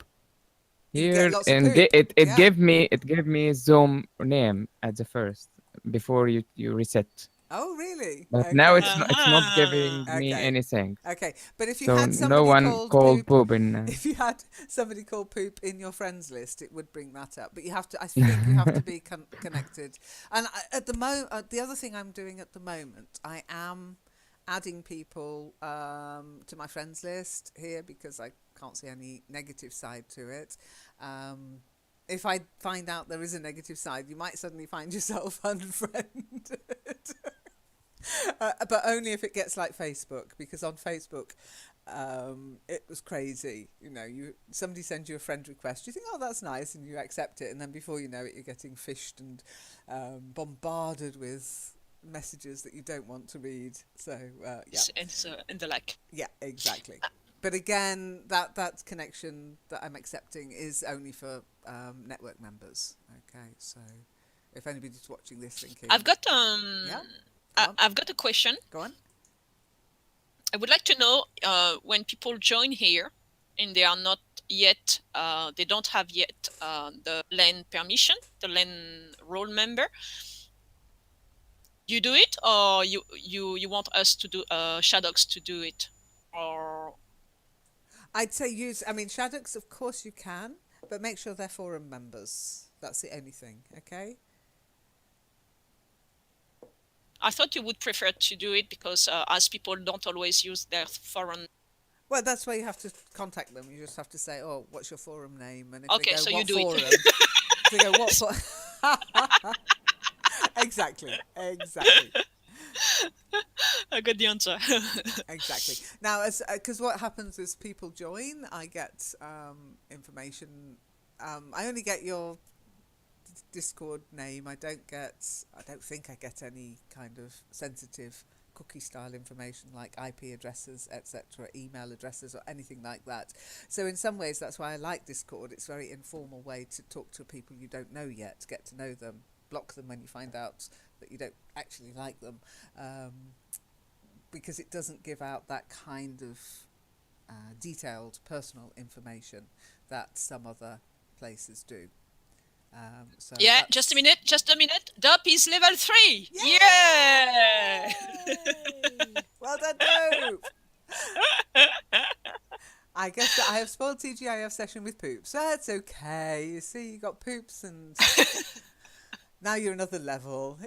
you get here, lots of and poop. it Yeah. gave me Zoom name at the first before you reset. Oh, really? But Okay. now it's not giving me Okay. anything. Okay, but if you So had somebody no one called poop in. if you had somebody called poop in your friends list, it would bring that up. But you have to, I think, you have to be connected. And at the moment, the other thing I'm doing at the moment, I am adding people to my friends list here because I can't see any negative side to it. If I find out there is a negative side, you might suddenly find yourself unfriended. But only if it gets like Facebook, because on Facebook, it was crazy. Somebody sends you a friend request, you think, oh, that's nice, and you accept it, and then before you know it, you're getting fished and bombarded with messages that you don't want to read. So yeah, And the like. yeah, exactly. But again, that connection that I'm accepting is only for network members. Okay, so if anybody's watching this thinking, I've got yeah. Go on. I've got a question. Go on. I would like to know when people join here and they are not yet, they don't have yet the LAN permission, the LAN role member. You do it, or you want us to do Shadows to do it, or I'd say Shadows, of course you can, but make sure they're forum members. That's the only thing, okay? I thought you would prefer to do it because as people don't always use their forum. Well, that's why you have to contact them. You just have to say, oh, what's your forum name? And if Okay, they go, so what you do forum? it. They go, what forum? Exactly. I got the answer. Exactly. Now, because what happens is people join, I get information. I only get your Discord name. I don't think I get any kind of sensitive cookie style information like IP addresses, etc., email addresses, or anything like that. So in some ways, that's why I like Discord. It's a very informal way to talk to people you don't know yet, get to know them, block them when you find out that you don't actually like them, because it doesn't give out that kind of detailed personal information that some other places do. So Yeah, that's... just a minute. Dup is level 3. Yay! Yeah. Well done, Dope. I guess that I have spoiled TGIF session with poops. That's okay. You see, you got poops, and now you're another level.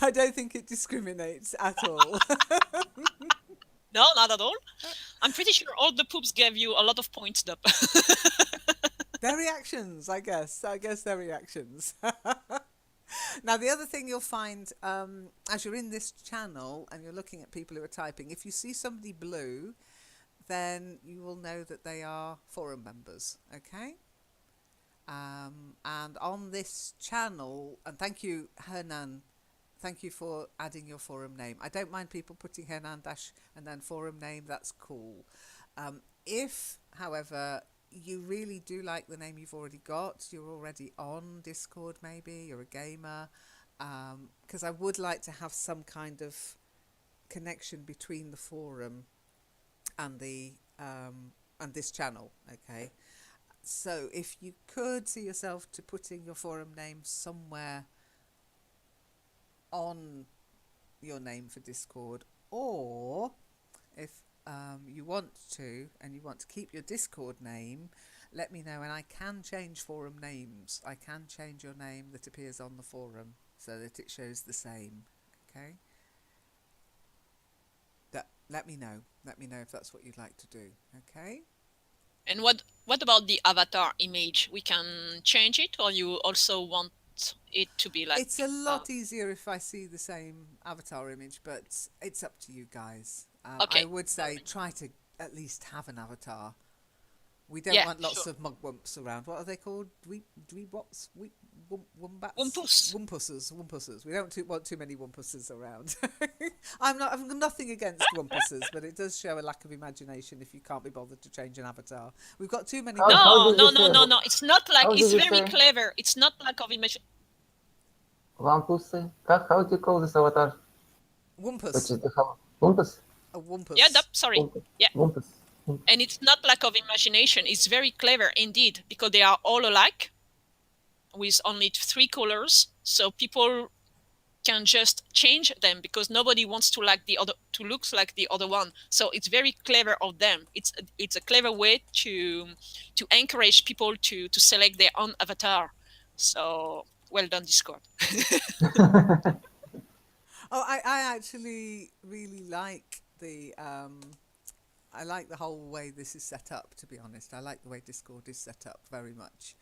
I don't think it discriminates at all. No, not at all. I'm pretty sure all the poops gave you a lot of points, Dup. Their reactions, I guess. Their reactions. Now, the other thing you'll find as you're in this channel and you're looking at people who are typing, if you see somebody blue, then you will know that they are forum members, okay? And on this channel, and thank you, Hernan, Thank you for adding your forum name. I don't mind people putting Hernan Dash and then forum name. That's cool. If, however, you really do like the name you've already got, you're already on Discord, maybe you're a gamer, because I would like to have some kind of connection between the forum and the and this channel. Okay, so if you could see yourself to putting your forum name somewhere on your name for Discord, or if you want to and you want to keep your Discord name, let me know and I can change forum names. I can change your name that appears on the forum so that it shows the same. Okay, let me know if that's what you'd like to do. Okay. And what about the avatar image? We can change it, or you also want it to be like... It's a lot easier if I see the same avatar image, but it's up to you guys. Okay. I would say try to at least have an avatar. We don't want lots of mugwumps around. What are they called? Dweebops? Wombats? Wumpusses. We don't want too many wumpusses around. I've nothing against wumpusses, but it does show a lack of imagination if you can't be bothered to change an avatar. We've got too many... No. It's not like... It's very clever. It's not lack of imagination. Wampus? How do you call this avatar? Wumpus. Which is the Wumpus? A wumpus. Yeah, sorry. Wumpus. Yeah. Wumpus. And it's not lack of imagination. It's very clever indeed, because they are all alike with only 3 colors. So people can just change them because nobody wants to look like the other one. So it's very clever of them. It's a clever way to encourage people to select their own avatar. So well done, Discord. Oh, I actually really like the I like the whole way this is set up, to be honest. I like the way Discord is set up very much.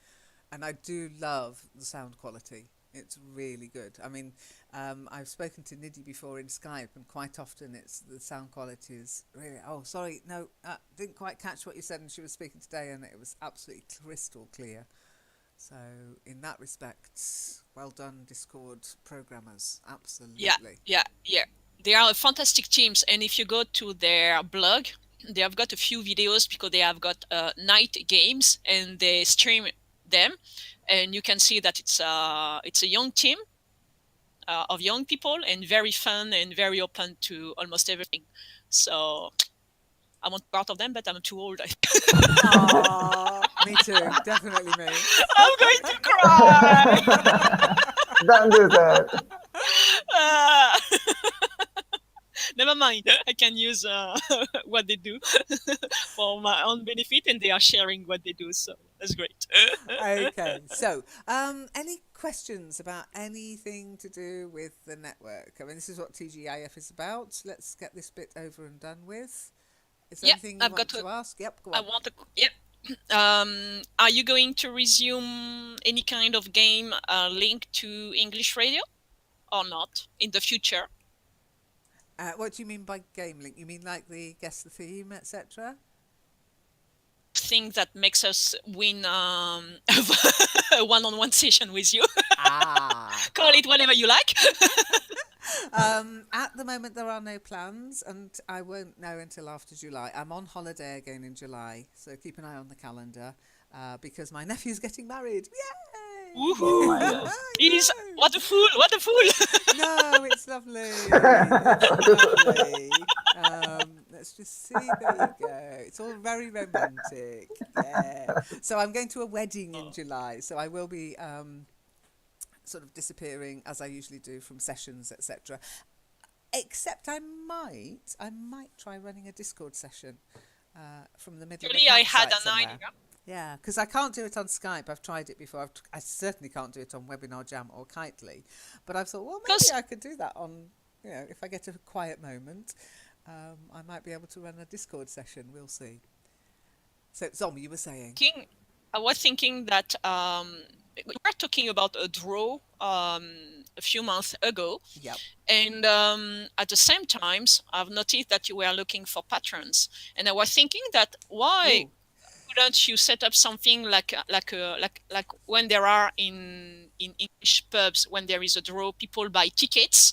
And I do love the sound quality. It's really good. I mean, I've spoken to Nidhi before in Skype, and quite often the sound quality is really... Oh, sorry, no, didn't quite catch what you said, and she was speaking today, and it was absolutely crystal clear. So, in that respect, well done, Discord programmers. Absolutely. Yeah. They are fantastic teams, and if you go to their blog, they have got a few videos because they have got night games, and they stream them, and you can see that it's a young team of young people, and very fun and very open to almost everything. So I want part of them, but I'm too old. Aww, me too, definitely me. I'm going to cry. Don't do that. Never mind. I can use what they do for my own benefit, and they are sharing what they do. So that's great. Okay. So, any questions about anything to do with the network? I mean, this is what TGIF is about. Let's get this bit over and done with. Is there anything you want to ask? Yep, go on. Are you going to resume any kind of game linked to English radio or not in the future? What do you mean by game link? You mean like the guess the theme, etc.? Thing that makes us win a one-on-one session with you. Call it whatever you like. At the moment, there are no plans, and I won't know until after July. I'm on holiday again in July, so keep an eye on the calendar because my nephew's getting married. Yay! Woohoo! Oh It is what a fool! What a fool! No, it's lovely. It's lovely. Let's just see. There you go. It's all very romantic. Yeah. So I'm going to a wedding in July, so I will be sort of disappearing as I usually do from sessions, etc. Except I might try running a Discord session from the middle. Actually, of the I had an somewhere. idea. Yeah, because I can't do it on Skype. I've tried it before. I certainly can't do it on Webinar Jam or Kitely. But I've thought, well, maybe I could do that on, if I get a quiet moment, I might be able to run a Discord session. We'll see. So, Zom, you were saying? I was thinking that we were talking about a draw a few months ago. Yep. And at the same time, I've noticed that you were looking for patrons. And I was thinking that why couldn't you set up something like when there are in English pubs, when there is a draw, people buy tickets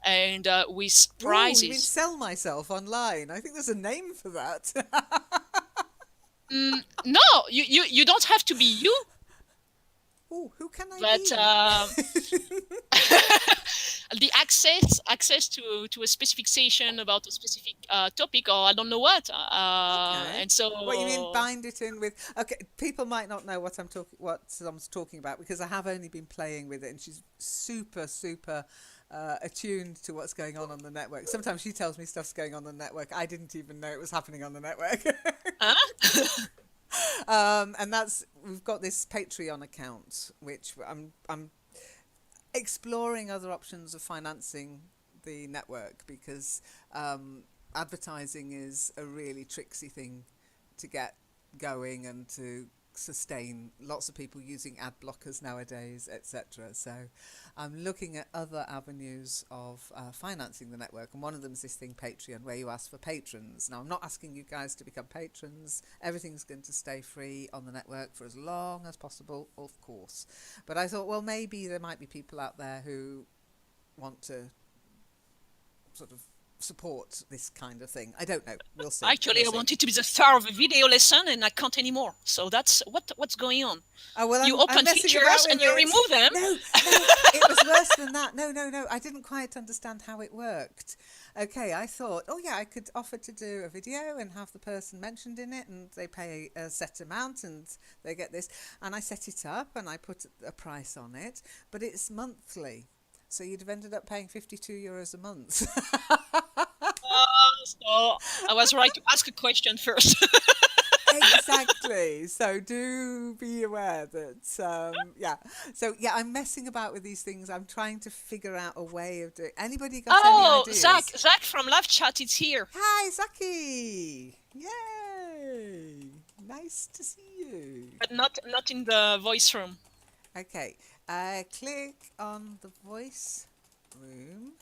and with Oh, you mean prizes. sell myself online? I think there's a name for that. No, you don't have to be you, Oh, who can I but be? the access to a specific session about a specific topic, or I don't know what. Okay. And so What you mean bind it in with? Okay, people might not know what I'm talking about because I have only been playing with it, and she's super attuned to what's going on the network. Sometimes she tells me stuff's going on the network. I didn't even know it was happening on the network. Huh? And we've got this Patreon account, which I'm exploring other options of financing the network because advertising is a really tricksy thing to get going and to sustain. Lots of people using ad blockers nowadays, etc. So I'm looking at other avenues of financing the network, and one of them is this thing Patreon, where you ask for patrons. Now I'm not asking you guys to become patrons. Everything's going to stay free on the network for as long as possible, of course, but I thought, well, maybe there might be people out there who want to sort of support this kind of thing. I don't know. We'll see. Actually, I wanted to be the star of a video lesson, and I can't anymore. So that's what's going on. Oh, well, You I'm open messing features about with and you it. remove them. No, it was worse than that. No. I didn't quite understand how it worked. Okay, I thought, oh yeah, I could offer to do a video and have the person mentioned in it, and they pay a set amount and they get this. And I set it up and I put a price on it, but it's monthly. So you'd have ended up paying €52 a month. So I was right to ask a question first. Exactly. So do be aware that, yeah. So yeah, I'm messing about with these things. I'm trying to figure out a way of doing. Anybody got any ideas? Zach from Live Chat is here. Hi, Zaki. Yay! Nice to see you. But not in the voice room. Okay. Click on the voice room.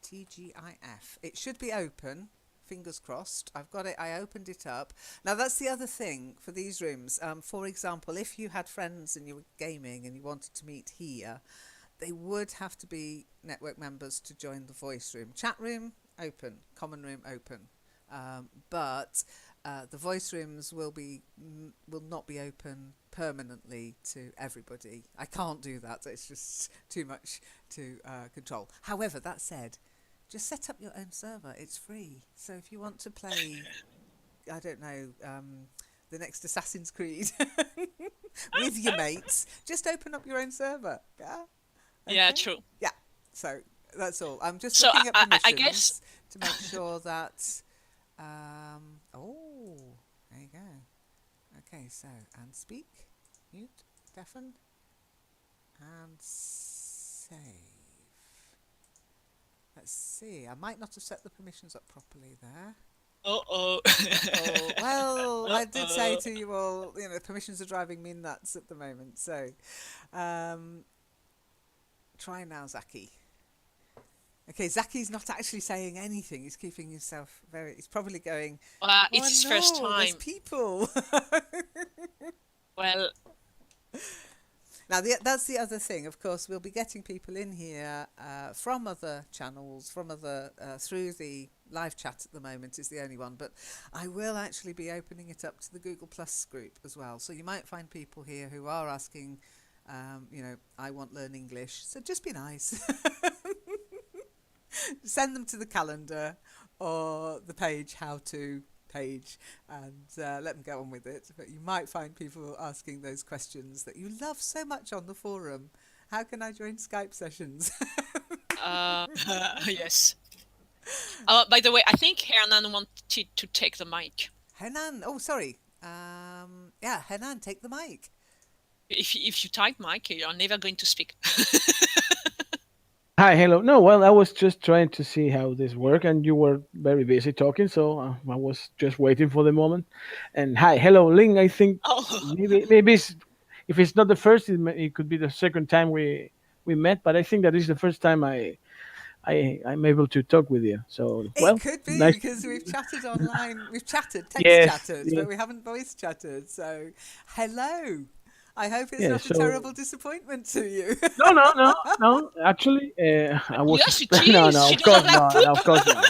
TGIF. It should be open. Fingers crossed. I've got it. I opened it up. Now that's the other thing for these rooms. For example, if you had friends and you were gaming and you wanted to meet here, they would have to be network members to join the voice room. Chat room open, common room open, but the voice rooms will not be open permanently to everybody. I can't do that. It's just too much to control. However, that said, just set up your own server. It's free. So if you want to play, I don't know, the next Assassin's Creed with your mates, just open up your own server. Yeah. Okay? Yeah, true. Yeah. So that's all. I'm just So looking at permissions I guess to make sure that. Oh, there you go. Okay, so and speak, mute, deafen, and save. Let's see. I might not have set the permissions up properly there. oh. Oh, well, I did say to you all, permissions are driving me nuts at the moment. So, try now, Zaki. Okay, Zaki's not actually saying anything. He's keeping himself very. He's probably going. It's his first No, there's time. people. Well, Now, that's the other thing. Of course, we'll be getting people in here from other channels, through the live chat at the moment is the only one. But I will actually be opening it up to the Google Plus group as well. So you might find people here who are asking, I want Learn English. So just be nice. Send them to the calendar or the page, how to page, and let them go on with it. But you might find people asking those questions that you love so much on the forum. How can I join Skype sessions? yes. By the way, I think Hernan wanted to take the mic. Henan, oh sorry. Yeah, Henan, take the mic. If you type mic, you're never going to speak. Hi, hello. No, well, I was just trying to see how this worked, and you were very busy talking, so I was just waiting for the moment. And hi, hello, Ling. I think Oh, maybe if it's not the first, it could be the second time we met. But I think that this is the first time I'm able to talk with you. So It well, could be nice. because we've chatted online. We've chatted, text Yes, chatted, yes, but we haven't voice chatted. So, hello. I hope it's yeah. not a So terrible disappointment to you. no, no, no, no. Actually, I was Yes, it expecting. No, is. no, She of doesn't course like not. poop. Of course not.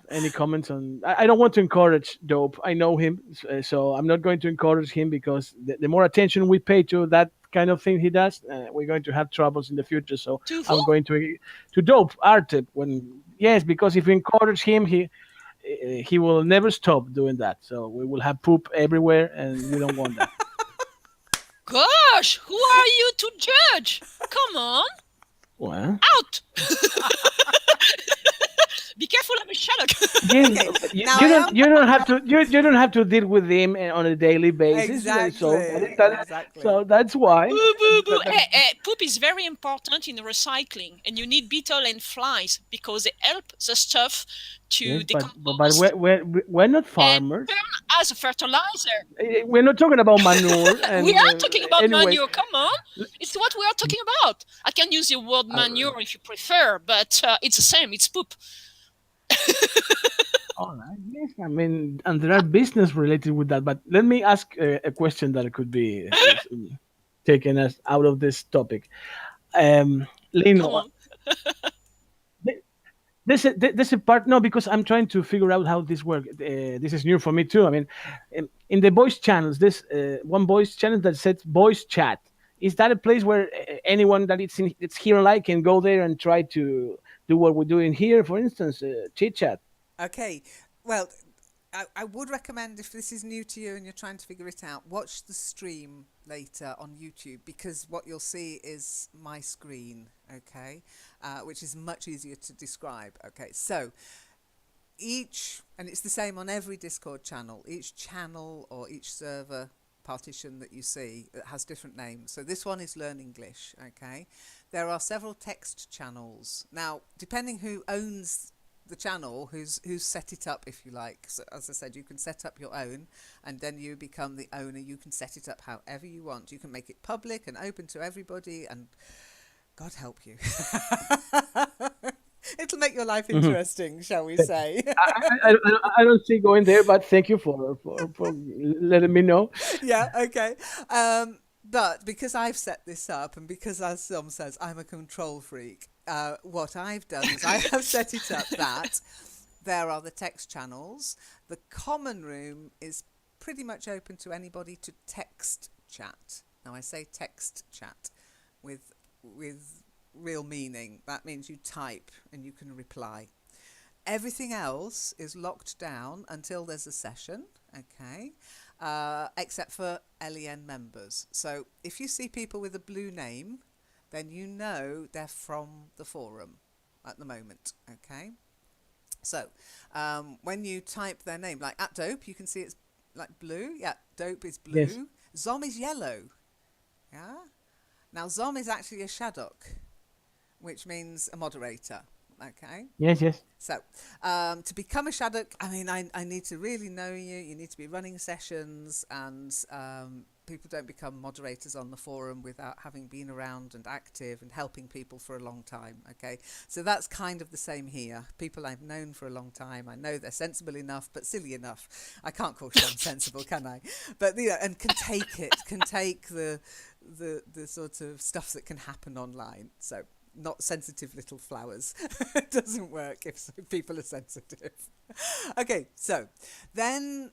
Any comments on? I don't want to encourage Dope. I know him, so I'm not going to encourage him because the more attention we pay to that kind of thing he does, we're going to have troubles in the future. So To who? I'm going to Dope Arte when yes, because if we encourage him, he will never stop doing that. So we will have poop everywhere, and we don't want that. Gosh, who are you to judge? Come on, Well, out! Be careful of a Sherlock. yes, Okay, but you, now you I don't am you don't have to you don't have to deal with him on a daily basis. So exactly, that exactly. so that's why. Boo, boo, boo. That, Poop is very important in recycling, and you need beetle and flies because they help the stuff to yes, but decompose we're not and farmers. turn as a fertilizer. We're not talking about manure. We And are talking about anyway, manure. Come on, it's what we are talking about. I can use your word uh, manure if you prefer, but it's the same. It's poop. all right. Yes, I mean, and there are business related with that. But let me ask a question that could be taken us out of this topic. Come Lino, on. there's a part no because I'm trying to figure out how this works. This is new for me too. I mean, in the voice channels, this one voice channel that says voice chat. Is that a place where anyone that it's here online can go there and try to do what we're doing here? For instance, chit chat. Okay, well, I would recommend if this is new to you and you're trying to figure it out, watch the stream later on YouTube because what you'll see is my screen, okay, which is much easier to describe. Okay, so and it's the same on every Discord channel, each channel or each server partition that you see that has different names. So this one is Learn English, okay. There are several text channels. Now, depending who owns the channel, who's set it up, if you like. So as I said, you can set up your own and then you become the owner. You can set it up however you want. You can make it public and open to everybody, and God help you. It'll make your life interesting, shall we say. I don't see going there, but thank you for letting me know. Yeah, okay. But because I've set this up and because, as Sam says, I'm a control freak, what I've done is I have set it up that there are the text channels. The common room is pretty much open to anybody to text chat. Now, I say text chat with real meaning. That means you type and you can reply. Everything else is locked down until there's a session, okay, except for LEN members. So if you see people with a blue name, then you know they're from the forum at the moment, okay. So when you type their name, like at Dope, you can see it's like blue. Yeah, Dope is blue. Yes. Zom is yellow. Yeah. Now Zom is actually a Shadok, which means a moderator. Okay. Yes, yes. So, to become a Shadok, I mean, I need to really know you. You need to be running sessions, and people don't become moderators on the forum without having been around and active and helping people for a long time. Okay, so that's kind of the same here. People I've known for a long time. I know they're sensible enough, but silly enough. I can't call Sean sensible, can I? But and can take the sort of stuff that can happen online. So. Not sensitive little flowers. It doesn't work if people are sensitive. Okay, so then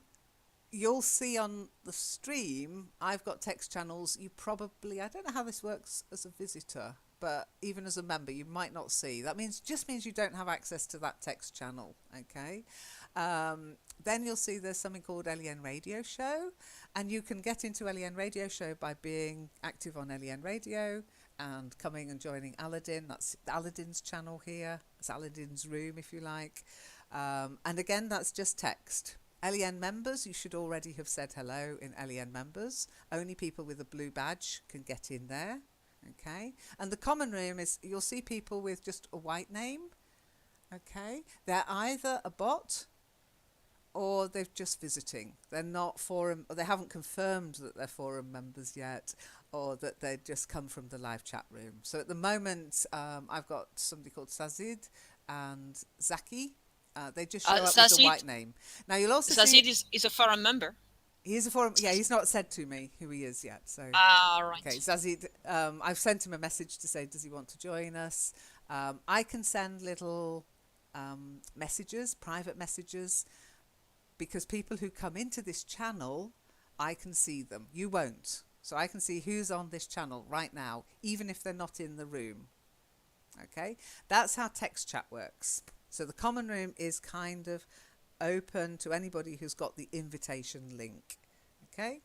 you'll see on the stream, I've got text channels. You probably, I don't know how this works as a visitor, but even as a member, you might not see. That just means you don't have access to that text channel, okay? Then you'll see there's something called LEN Radio Show, and you can get into LEN Radio Show by being active on LEN Radio and coming and joining Aladdin. That's Aladdin's channel here. It's Aladdin's room, if you like. And again, that's just text. LEN members, you should already have said hello in LEN members. Only people with a blue badge can get in there. Okay. And the common room is, you'll see people with just a white name. Okay. They're either a bot or or they're just visiting. They're not forum, or they haven't confirmed that they're forum members yet, or that they just come from the live chat room. So at the moment, I've got somebody called Sazid and Zaki. They just show up with Sazid- the white name. Now you'll also Sazid see is a forum member. he's a forum. Yeah, he's not said to me who he is yet. So Right. okay, Zazid. I've sent him a message to say, does he want to join us? I can send little messages, private messages, because people who come into this channel, I can see them. You won't. So I can see who's on this channel right now, even if they're not in the room. Okay, that's how text chat works. So the common room is kind of open to anybody who's got the invitation link. Okay,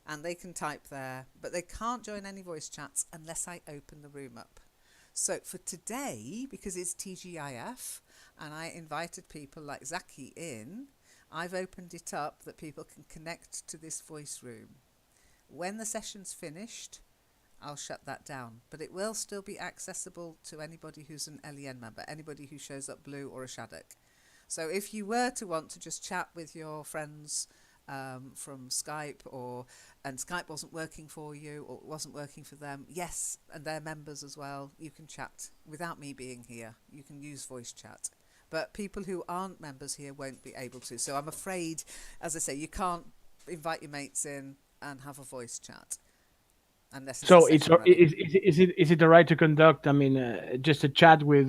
and they can type there, but they can't join any voice chats unless I open the room up. So for today, because it's TGIF, and I invited people like Zaki in, I've opened it up that people can connect to this voice room. When the session's finished, I'll shut that down, but it will still be accessible to anybody who's an LEN member, anybody who shows up blue or a Shadok. So if you were to want to just chat with your friends from Skype, and Skype wasn't working for you or wasn't working for them, yes, and they're members as well, you can chat without me being here. You can use voice chat. But people who aren't members here won't be able to. So I'm afraid, as I say, you can't invite your mates in and have a voice chat. Unless it's So a session running. is it the right to conduct? I mean, just a chat with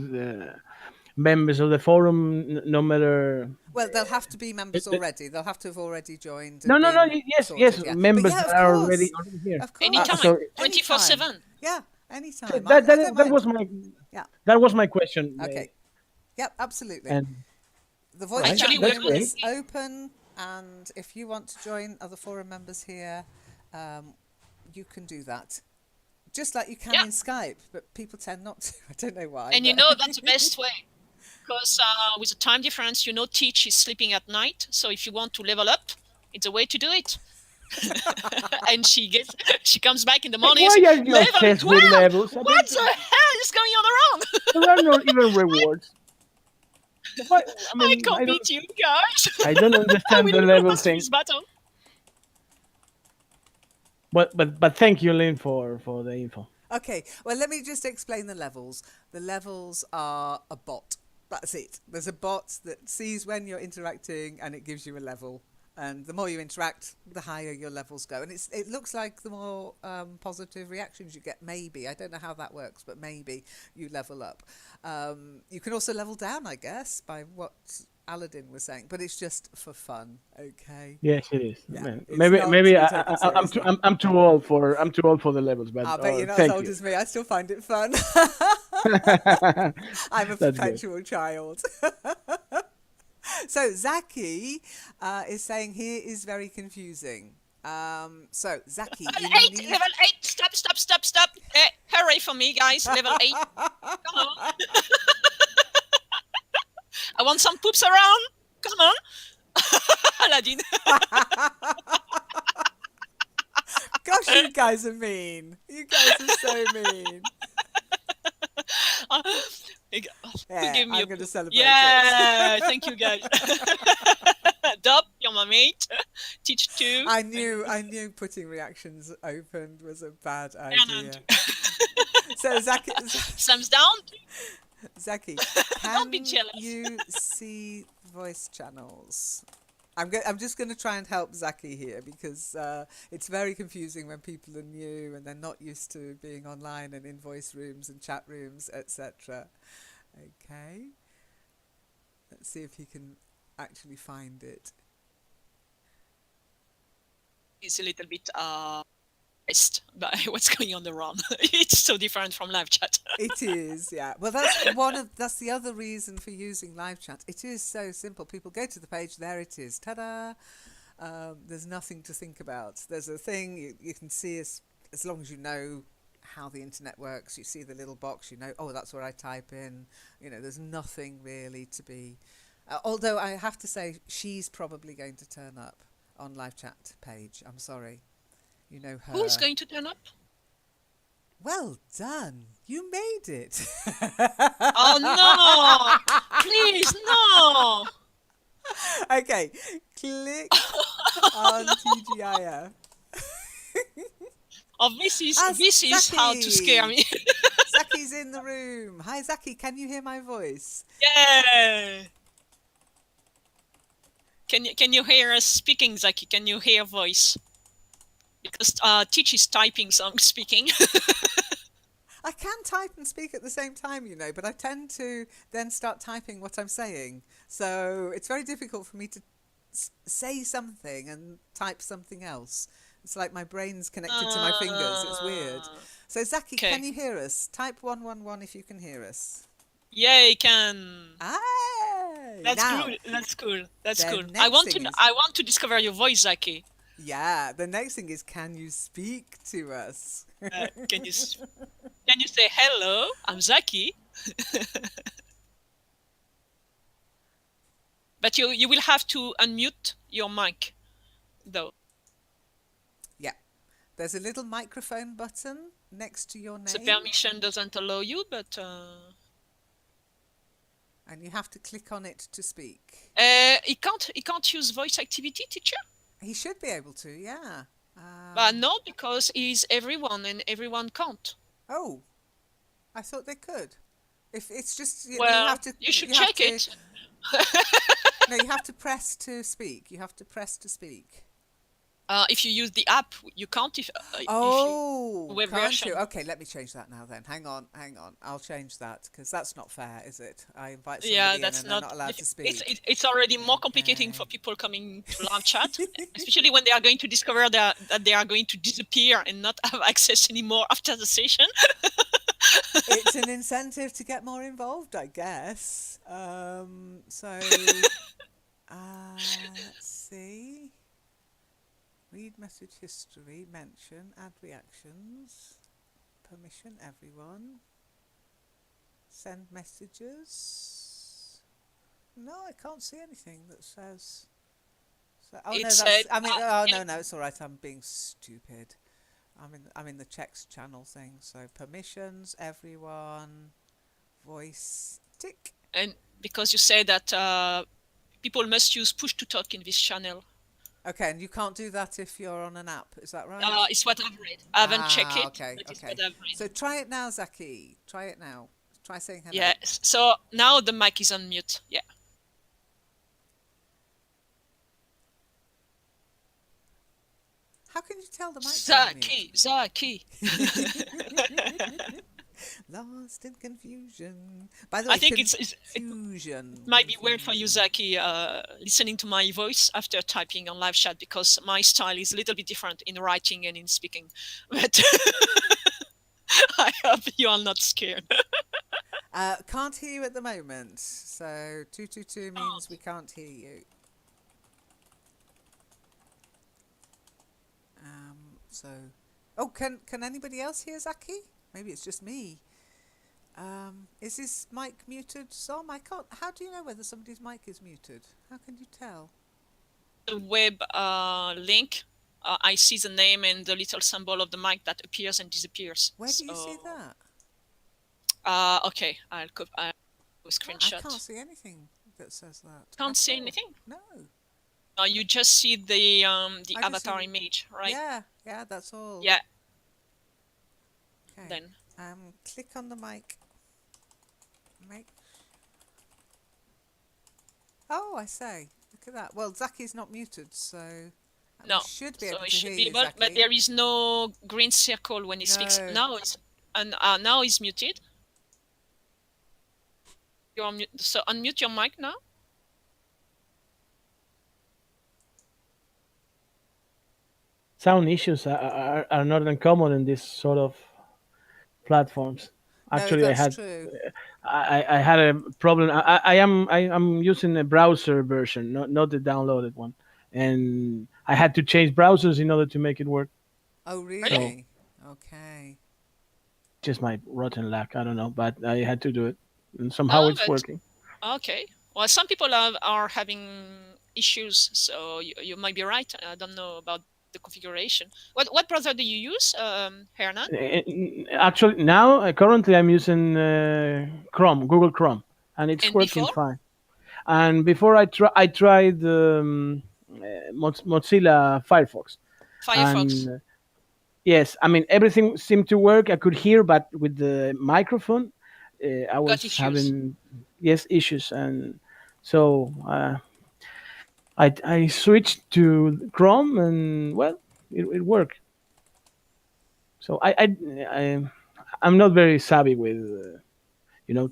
members of the forum, no matter. Well, they'll have to be members already. They'll have to have already joined. No, and yes, sorted, yes, yeah. members But yeah, that are already here. Of course. Anytime, So, 24/7. Yeah, anytime. So I don't that was mind. that was my question. Okay. Yep, absolutely. And The voice Right, chat Actually, that's room great. is open, and if you want to join other forum members here, you can do that. Just like you can Yeah. in Skype, but people tend not to. I don't know why. And you but- know that's the best way. Because with the time difference, Teach is sleeping at night. So if you want to level up, it's a way to do it. And she comes back in the morning. why and are says, you "Level obsessed with 12? levels? I What mean, the hell is going on around? there are not even rewards. Why, I I mean, can't beat you guys. I don't I understand the will level lose thing. this battle." But thank you, Lynn, for the info. Okay, well, let me just explain the levels. The levels are a bot. That's it. There's a bot that sees when you're interacting and it gives you a level. And the more you interact, the higher your levels go. And it looks like the more positive reactions you get, maybe. I don't know how that works, but maybe you level up. You can also level down, I guess, by what Aladdin was saying. But it's just for fun, okay? Yes, it is. Yeah, Man, it's maybe not maybe to be taken seriously. I'm too old for the levels. But I bet you're not as thank old you. as me. I still find it fun. I'm a That's good. perpetual child. So Zaki is saying here is very confusing. So Zaki, you need... Level 8. Stop. Hurry for me, guys. Level 8. Come on. I want some poops around. Come on. Aladdin. Gosh, you guys are mean. You guys are so mean. Yeah, Give me I'm a going to celebrate Yeah, thank you guys. Dub, you're my mate. Teach too. I knew putting reactions open was a bad no. idea. So Zaki, Thumbs down. Zaki, Don't be can jealous. you see voice channels? I'm just going to try and help Zaki here because it's very confusing when people are new and they're not used to being online and in voice rooms and chat rooms, etc. Okay. Let's see if he can actually find it. It's a little bit stressed by what's going on around. It's so different from live chat. It is, yeah. Well, that's the other reason for using live chat. It is so simple. People go to the page, there it is. Ta-da! There's nothing to think about. There's a thing you can see as long as you know how the internet works. You see the little box, you know, oh, that's where I type in. You know, there's nothing really to be... although I have to say, she's probably going to turn up on live chat page. I'm sorry. You know her. Who's going to turn up? Well done. You made it. Oh no! Please, no! Okay, click on TGIF. Oh, Ah, this is how to scare Zaki! me. Zaki's in the room. Hi, Zaki. Can you hear my voice? Yeah. Can you hear us speaking, Zaki? Can you hear voice? Because Teach is typing, so I'm speaking. I can type and speak at the same time, you know, but I tend to then start typing what I'm saying. So it's very difficult for me to say something and type something else. It's like my brain's connected to my fingers. It's weird. So Zaki, can Okay. you hear us? Type 111 if you can hear us. Yeah, you can. Aye! That's Now, cool. That's cool. That's the cool. next thing is, I want to discover your voice, Zaki. yeah, the next thing is, can you speak to us? Can you can you say hello? I'm Zaki. But you will have to unmute your mic, though. Yeah. There's a little microphone button next to your The name, permission doesn't allow you, but and you have to click on it to speak. he can't use voice activity, teacher. He should be able to, yeah. But no, because he's everyone and everyone can't. Oh, I thought they could. If it's just you Well, have to, you should you have check to, it. no, you have to press to speak. You have to press to speak. If you use the app, you can't. If Oh, web can't version. you? Okay, let me change that now then. Hang on. I'll change that because that's not fair, is it? I invite somebody Yeah, in that's and they're not. not allowed to speak. It's already more complicating for people coming to live chat, especially when they are going to discover that they are going to disappear and not have access anymore after the session. It's an incentive to get more involved, I guess. So let's see. Read message history, mention, add reactions, permission everyone, send messages. No, I can't see anything that says. So, oh It's no, that's. I mean, oh yeah, no, it's all right. I'm being stupid. I'm in the checks channel thing. So permissions, everyone, voice, tick. and because you say that people must use push to talk in this channel. Okay, and you can't do that if you're on an app. Is that right? It's what I've read. I haven't checked it, Okay, but it's okay. what I've read. So try it now, Zaki. Try it now. Try saying hello. Yeah. So now the mic is on mute. Yeah. How can you tell the mic's on Zaki. mute? Lost in confusion. By the way, I think it confusion. might be weird for you, Zaki, listening to my voice after typing on live chat because my style is a little bit different in writing and in speaking. But I hope you are not scared. Can't hear you at the moment. So 222 means we can't hear you. So, oh, can anybody else hear Zaki? Maybe it's just me. Is this mic muted, Som? I can't. How do you know whether somebody's mic is muted? How can you tell? The web link, I see the name and the little symbol of the mic that appears and disappears. Where do you see that? Okay, I'll screenshot. I can't see anything that says that. Can't see anything? No. You just see the I avatar just see- image, right? Yeah, that's all. Yeah. Okay. Then Click on the mic. Oh, I say. Look at that. Well, Zaki's not muted, so no. we should be So able it to should hear be you, able, Zaki. but there is no green circle when he speaks. No. Now he's muted. You're on mute. So unmute your mic now. Sound issues are not uncommon in this sort of platforms. Actually, no, that's true. I had a problem. I'm using a browser version, not the downloaded one, and I had to change browsers in order to make it work. Oh, really? Okay. Just my rotten luck. I don't know, but I had to do it, and somehow it's working. Okay. Well, some people are having issues, so you might be right. I don't know about the configuration. What browser do you use, Hernan? Actually, now currently I'm using Chrome, Google Chrome, and it's working fine. And before I tried Mozilla Firefox, Firefox. and yes, I mean everything seemed to work. I could hear, but with the microphone, I Got was issues. having yes issues, and so I switched to Chrome, and well, it worked. So I'm not very savvy with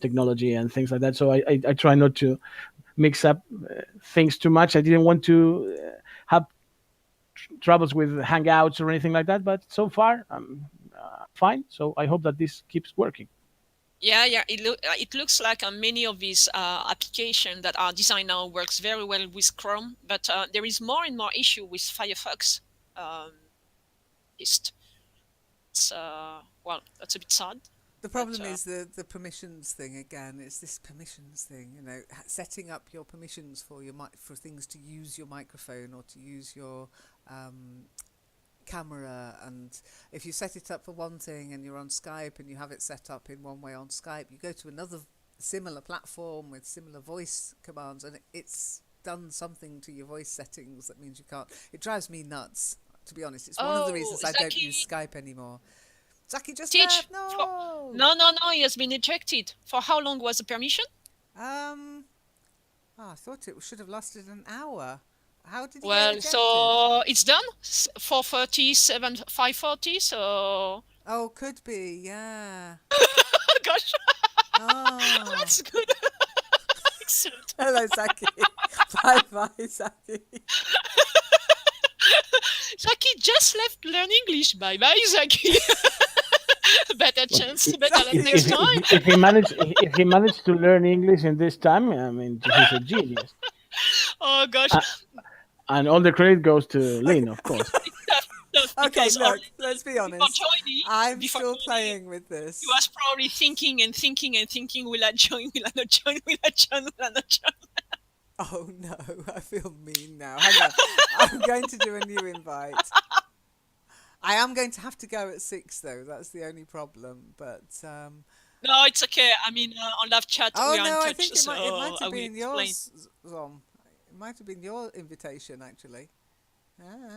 technology and things like that. So I try not to mix up things too much. I didn't want to have troubles with Hangouts or anything like that. But so far, I'm fine. So I hope that this keeps working. Yeah, yeah. It looks like many of these applications that are designed now works very well with Chrome, but there is more and more issue with Firefox. Um, it's well, that's a bit sad. The But problem is the permissions thing again. It's this permissions thing, setting up your permissions for for things to use your microphone or to use your camera, and if you set it up for one thing and you're on Skype and you have it set up in one way on Skype, you go to another similar platform with similar voice commands and it's done something to your voice settings that means you can't. It drives me nuts, to be honest. It's one of the reasons I don't use Skype anymore. Zaki just left. No. No, he has been ejected. For how long was the permission? I thought it should have lasted an hour. How did he get Well, ejected? so it's done. 4:30, 5:40. So. Oh, could be. Yeah. Gosh. Oh. That's good. Excellent. Hello, Zaki. Bye, Zaki. Zaki just left learn English. Bye, Zaki. Better chance, better luck next time. If he managed to learn English in this time, I mean, he's a genius. Oh gosh. And all the credit goes to Lynn, of course. Okay, look, let's be honest. I'm still joining, playing with this. He was probably thinking, will I join, will I not join, will I join, will I not join? Oh no, I feel mean now. Hang on. I'm going to do a new invite. I am going to have to go at 6 though. That's the only problem. But no, it's okay. I mean, on live chat we are in touch. I think it might have been explain. yours, Zom. It might have been your invitation actually.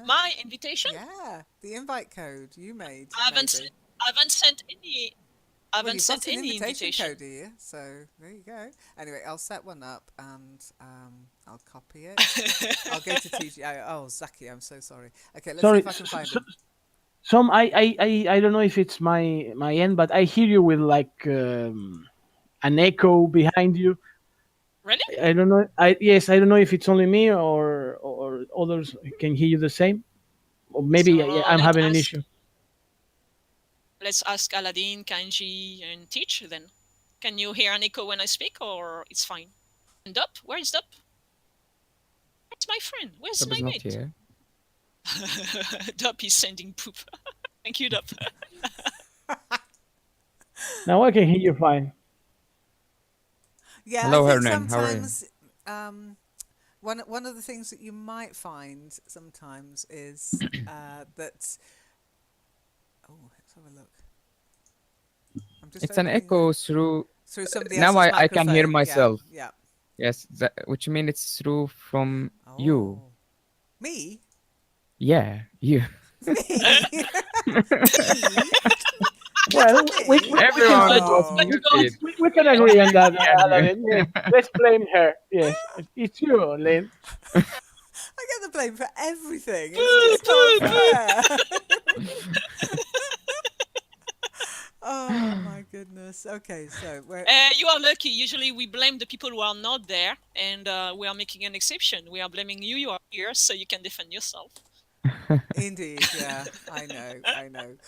My invitation? Yeah, the invite code you made. I haven't sent any. I haven't sent an any invitation code here, so there you go. Anyway, I'll set one up and I'll copy it. I'll go to TGI. Oh, Zaki, I'm so sorry. Okay, let's see if I can find him. Some I don't know if it's my end, but I hear you with like an echo behind you. Really? I don't know. I don't know if it's only me or others can hear you the same. Or maybe I'm having an issue. Let's ask Aladdin, Kanji, and Teach then. Can you hear an echo when I speak, or it's fine? And Dup? Where is Dup? It's my friend. Where's my mate? Here. Dup is sending poop. Thank you, Dup. Now I can hear you fine. Yeah, hello, I think Hernan. How are you? sometimes one of the things that you might find sometimes is that. Oh, let's have a look. It's an echo through somebody now else's I can hear microphone. myself. Yeah. Yes, which means it's through from you. Me? Yeah, you. Me? Well, we can agree on that. Yeah. Let's blame her. Yes, it's you, Lynn. I get the blame for everything. It's just not fair. Oh my goodness. Okay, so you are lucky. Usually we blame the people who are not there, and we are making an exception. We are blaming you. You are here, so you can defend yourself. Indeed, yeah, I know.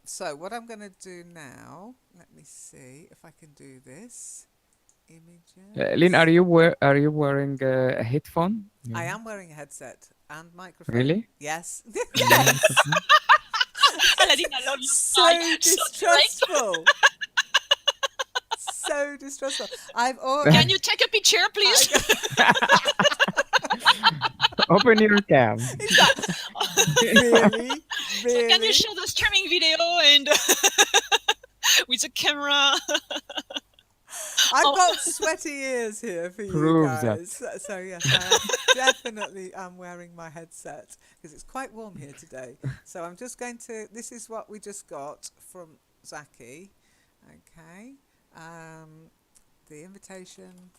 So what I'm going to do now? Let me see if I can do this. Images. Lynn, are you wearing a headphone? I am wearing a headset and microphone. Really? Yes. Aladdin, I love you. So distrustful. So distrustful. Can you take a picture, please? Open your cam. Really? So can you show the streaming video and with the camera? I've Oh, got sweaty ears here for you Prove that. guys. So yes, I definitely am wearing my headset because it's quite warm here today. So I'm just going to. This is what we just got from Zaki. Okay. The invitation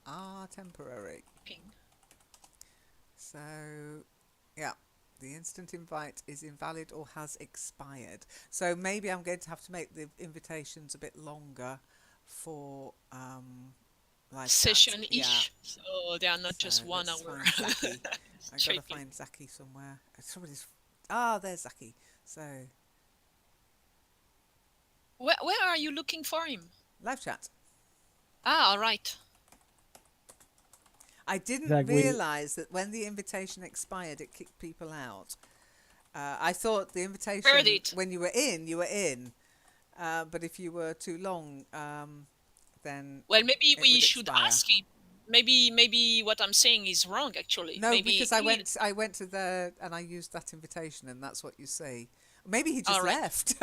are temporary. ping. So yeah. The instant invite is invalid or has expired. So maybe I'm going to have to make the invitations a bit longer for live chat. Session Yeah. ish. So they are not So just 1 let's hour. find Zaki. I gotta Checking. find Zaki somewhere. Somebody's. Ah, there's Zaki. So Where are you looking for him? live chat. Ah, all right. I didn't Zach, realise that when the invitation expired, it kicked people out. I thought the invitation Heard it. when you were in, you were in. But if you were too long, then Well, maybe it we would should expire. ask him. Maybe what I'm saying is wrong. Actually, No, maybe because I went to the and I used that invitation, and that's what you see. Maybe he just All right. left.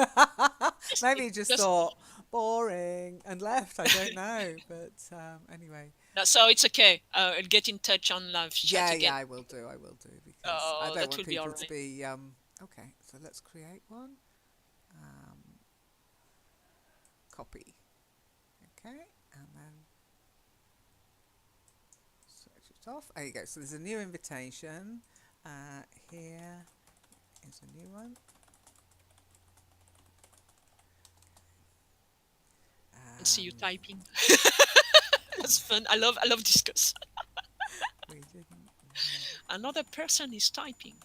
Maybe he just thought boring and left. I don't know, but anyway. No, so it's okay. I'll get in touch on live chat Yeah, again. yeah, I will do because I don't that want will be all people to right. be. Okay, so let's create one. Copy. Okay, and then switch it off. There you go. So there's a new invitation. Here is a new one. Let's see you typing. That's fun. I love discuss. We didn't. Another person is typing.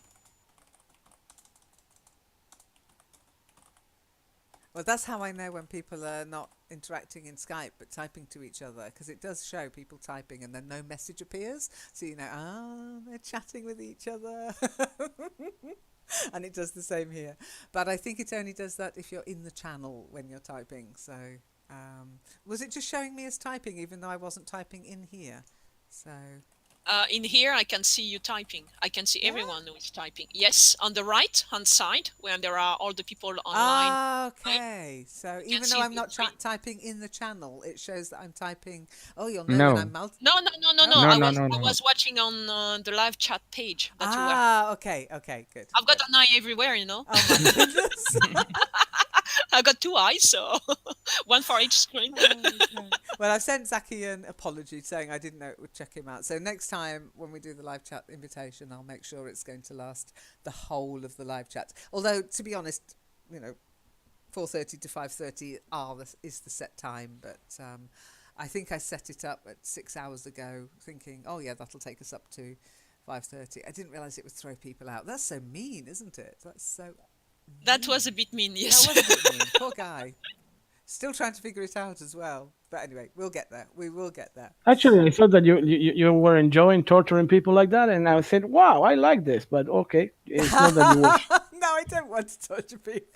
Well, that's how I know when people are not interacting in Skype but typing to each other, because it does show people typing and then no message appears. So you know, they're chatting with each other. And it does the same here. But I think it only does that if you're in the channel when you're typing. So was it just showing me as typing even though I wasn't typing in here? So In here, I can see you typing. I can see everyone who is typing. Yes, on the right-hand side, where there are all the people online. okay. So can even though see I'm the not screen. typing in the channel, it shows that I'm typing. Oh, you'll know when No. I'm multi. No. No? I was watching on the live chat page that you were. Okay, good. I've got good. an eye everywhere, you know. Oh my goodness. I've got 2 eyes, so one for each screen. Okay. Well, I've sent Zaki an apology saying I didn't know it would check him out. So next time when we do the live chat invitation, I'll make sure it's going to last the whole of the live chat. Although, to be honest, 4:30 to 5:30 is the set time, but I think I set it up at 6 hours ago, thinking, oh yeah, that'll take us up to 5:30. I didn't realise it would throw people out. That's so mean, isn't it? That's so. That was a bit mean, yes. That was a bit mean. Poor guy. Still trying to figure it out as well. But anyway, we'll get there. We will get there. Actually, I thought that you were enjoying torturing people like that, and I said, "Wow, I like this." But okay, it's not that you were. No, I don't want to torture people.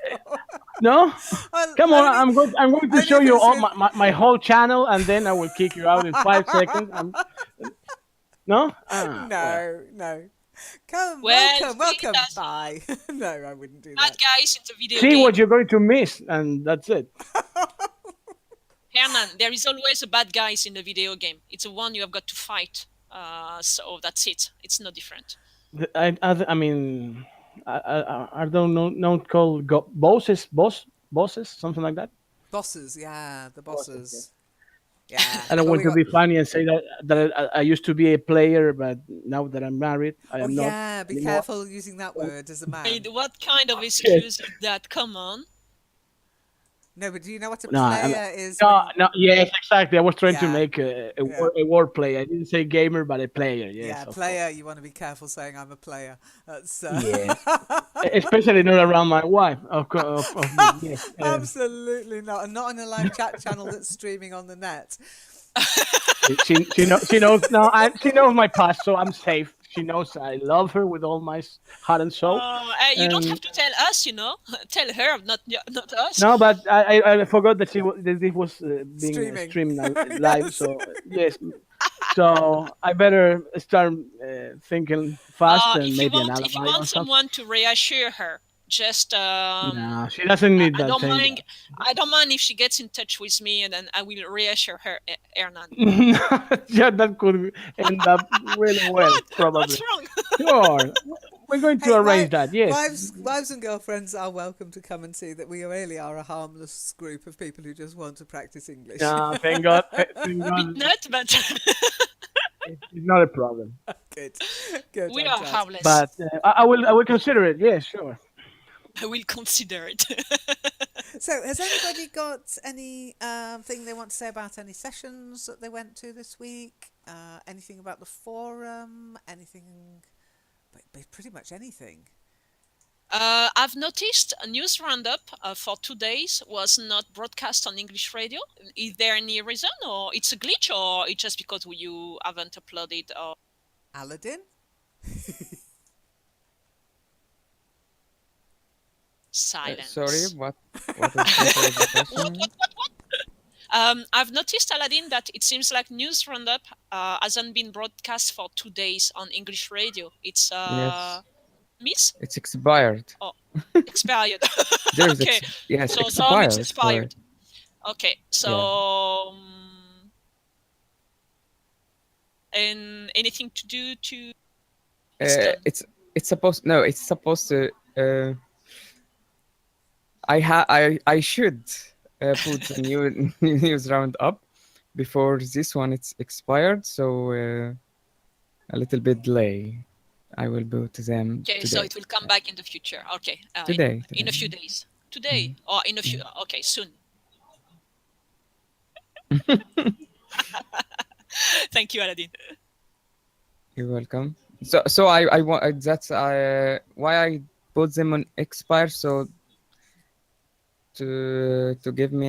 No, Well, come on. only- I'm going to only show if you it's all with- my whole channel, and then I will kick you out in 5 seconds. No. No. Come, Well, welcome. that's- Bye. No, I wouldn't do Bad that. guys in the video See game. what you're going to miss, and that's it. Hernan, there is always a bad guys in the video game. It's the one you have got to fight. So that's it. It's no different. I mean, I don't know, not called bosses, something like that. Bosses, yeah, the Bosses, bosses. Yeah. I don't Well, want we to got- be funny and say that I used to be a player, but now that I'm married, I Oh am not. yeah, be anymore. careful using that word as a man. Hey, what kind of excuse is that? Come on. No, but do you know what a No, player is? No, when- no, yes, exactly. I was trying to Yeah. make a Yeah. word play. I didn't say gamer, but a player. Yes, Yeah, of player. You want to be careful saying I'm a player. That's Yes. Especially not around my wife. Of course, yes. Absolutely not, and not on a live chat channel that's streaming on the net. She knows. No, she knows my past, so I'm safe. She knows I love her with all my heart and soul. You don't And- have to tell us, you know. Tell her, not us. No, but I forgot that that it was being Streaming. streamed live. So yes, so I better start thinking fast and If you maybe an want, alibi or something. someone to reassure her, Just No, she doesn't need I that. don't Thank mind. I don't mind if she gets in touch with me, and then I will reassure her, Hernan. God. Yeah, that could end up really well, What? probably. What's wrong? Sure. We're going to Hey, arrange that, yes. wives and girlfriends are welcome to come and see that we really are a harmless group of people who just want to practice English. Thank God. Thank Bit God. nut, but It's not a problem. Good, good. we I'm are glad. harmless. But I will consider it. Yes, sure. I will consider it. So, has anybody got any thing they want to say about any sessions that they went to this week? Anything about the forum? Anything? Pretty much anything. I've noticed a news roundup for 2 days was not broadcast on English radio. Is there any reason, or it's a glitch, or it's just because you haven't uploaded? Or Aladdin? silence. Sorry, what was the question? I've noticed, Aladdin, that it seems like news roundup hasn't been broadcast for 2 days on English radio. It's Yes, miss it's expired. expired. There's Okay, yes, so some it's expired. expired. Okay, so and anything to do to it's done. It's supposed to. I should put the new news round up before this one. It's expired, so a little bit delay. I will go to them Okay, today. so it will come back in the future. Okay, Today. in a few days. Today or in a few. Okay, soon. Thank you, Aladdin. You're welcome. So I want that's why I put them on expire, so to give me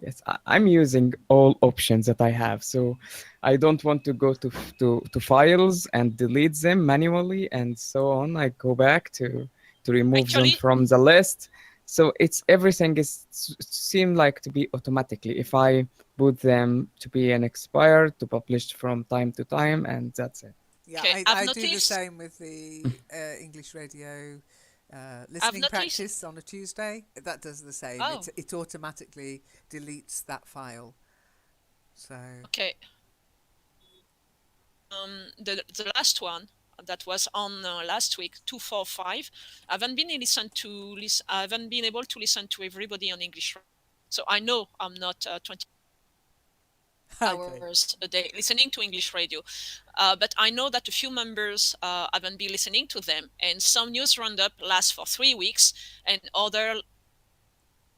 yes, I'm using all options that I have, so I don't want to go to files and delete them manually and so on. I go back to remove them Actually, from the list. So it's everything seem like to be automatically if I put them to be an expired to publish from time to time, and that's it. Yeah, okay, I do the same with the English radio listening noticed- practice on a Tuesday. That does the same. Oh. It automatically deletes that file. So Okay. The last one that was on last week, 245. I haven't been I haven't been able to listen to everybody on English, so I know I'm not 20 hours a day listening to English radio. But I know that a few members haven't been listening to them, and some news roundup lasts for 3 weeks, and other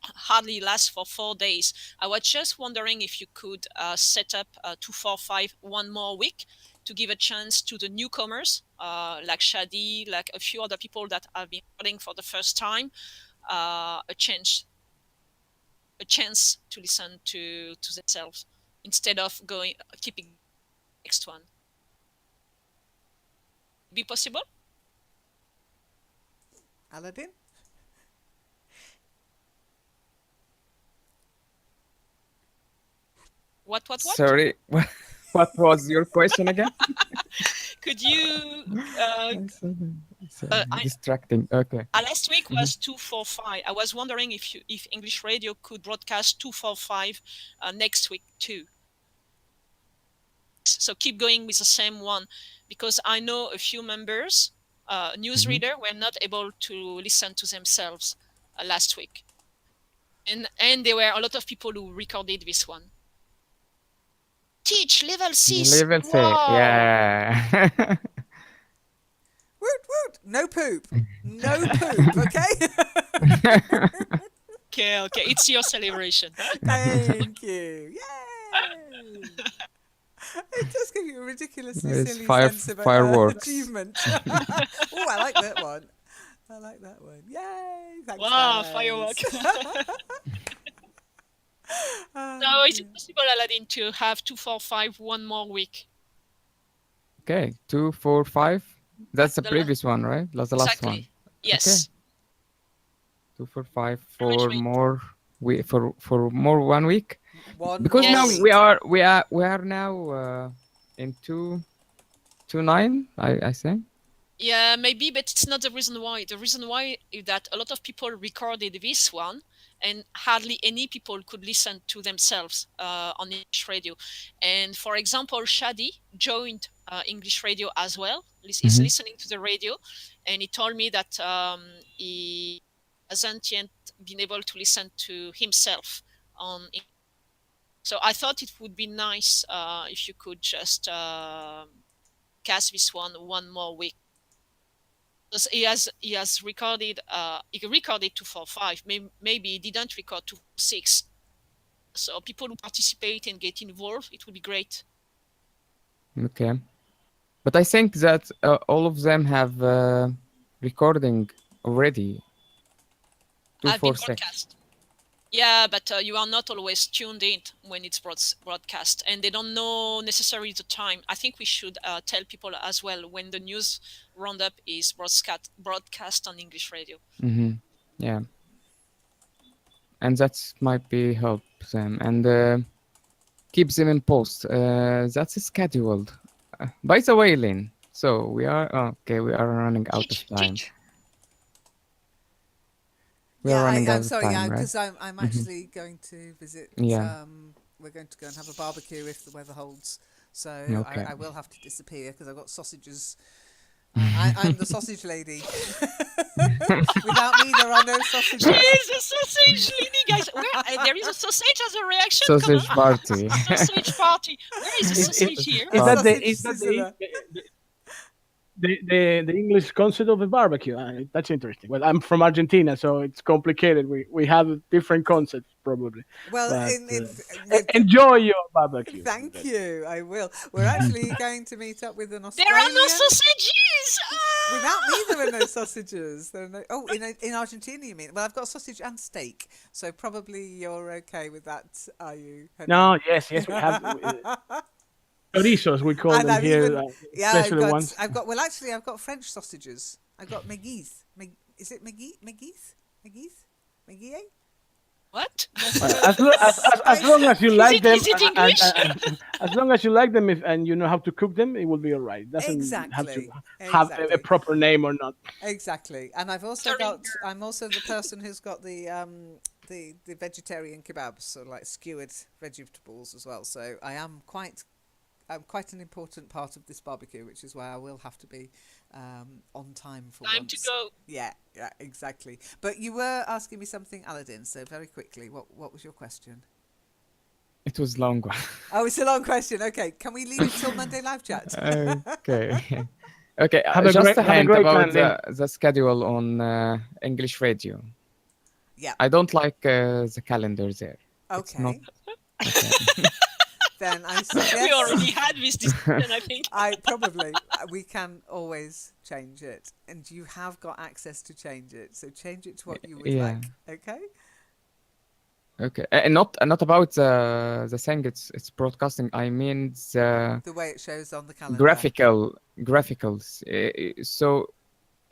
hardly lasts for 4 days. I was just wondering if you could set up 245 one more week to give a chance to the newcomers, like Shadi, like a few other people that have been recording for the first time, a chance to listen to themselves instead of keeping the next one. Be possible? Aladdin? What? Sorry, what was your question again? Could you? Distracting. Okay. Last week was 245. I was wondering if English radio could broadcast 245 next week too. So keep going with the same one, because I know a few members, newsreader, were not able to listen to themselves last week, and there were a lot of people who recorded this one. Teach level 6. Level 6. Wow. Yeah. Woot woot! No poop. No poop. Okay. Okay. It's your celebration. Thank you. Yay! It does give you a ridiculously It's silly sense of fireworks. achievement. Oh, I like that one. Yay! Thanks, Wow, guys. firework. Oh, So is dear. it possible, Aladdin, to have 245 one more week? Okay, 2, 4, 5. That's the The previous one, right? That's the last one. Exactly. Yes. 2, 4, 5 How much for weight? more for more 1 week. One Because more now Yes. week. we are now in 2 9, I think. Yeah, maybe, but it's not the reason why. The reason why is that a lot of people recorded this one, and hardly any people could listen to themselves on English radio. And for example, Shadi joined English radio as well. He's Mhm. listening to the radio, and he told me that he hasn't yet been able to listen to himself on English. So I thought it would be nice if you could just cast this one more week. Because he recorded 245. Maybe he didn't record 246. So people who participate and get involved, it would be great. Okay. But I think that all of them have recording already. I've been 246. broadcast. Yeah, but you are not always tuned in when it's broadcast, and they don't know necessarily the time. I think we should tell people as well when the news roundup is broadcast on English radio. Mm-hmm. Yeah. And that might be help them and keep them in post. That's scheduled. By the way, Lynn, so we are okay. We are running out of time. We are Yeah, running I'm out of sorry. Yeah, time, right? because I'm actually going to visit. Yeah. We're going to go and have a barbecue if the weather holds. So Okay. I will have to disappear because I've got sausages. I'm the sausage lady. Without me, there are no sausages. She is a sausage lady, guys. There is a sausage as a reaction. Sausage Come on. party. Sausage party. Where is the sausage here? Is that the Sausage sizzler. the English concept of a barbecue? That's interesting. Well, I'm from Argentina, so it's complicated. We have different concepts probably. Well, But with- enjoy your barbecue. thank you. I will. We're actually going to meet up with an There Australian. are no sausages. Without me, there are no sausages. There are no. Oh, in Argentina, you mean? Well, I've got sausage and steak, so probably you're okay with that, are you? Henry? No, yes, we have chorizos. We call And them I've here, even special ones. I've got well actually I've got French sausages. I've got Meguise. Is it Meguise? What? As long as you like them, is it English? as long as you like them, and you know how to cook them, it will be all right. It doesn't have to have a proper name or not. Exactly. And I've also I'm also the person who's got the vegetarian kebabs, so like skewered vegetables as well. So I'm quite an important part of this barbecue, which is why I will have to be on time for Time once. to go. Yeah, exactly. But you were asking me something, Aladdin. So very quickly, what was your question? It was long one. Oh, it's a long question. Okay, can we leave it till Monday live chat? Okay. Okay. Have a just great- a have a hint great about time, the schedule on English radio. Yeah. I don't like the calendar there. It's Okay. not. Okay. Then I suggest We already had this discussion, I think. we can always change it, and you have got access to change it. So change it to what you would Yeah. like. Okay. Okay. And not about the thing. It's broadcasting. I mean The way it shows on the calendar. graphics. So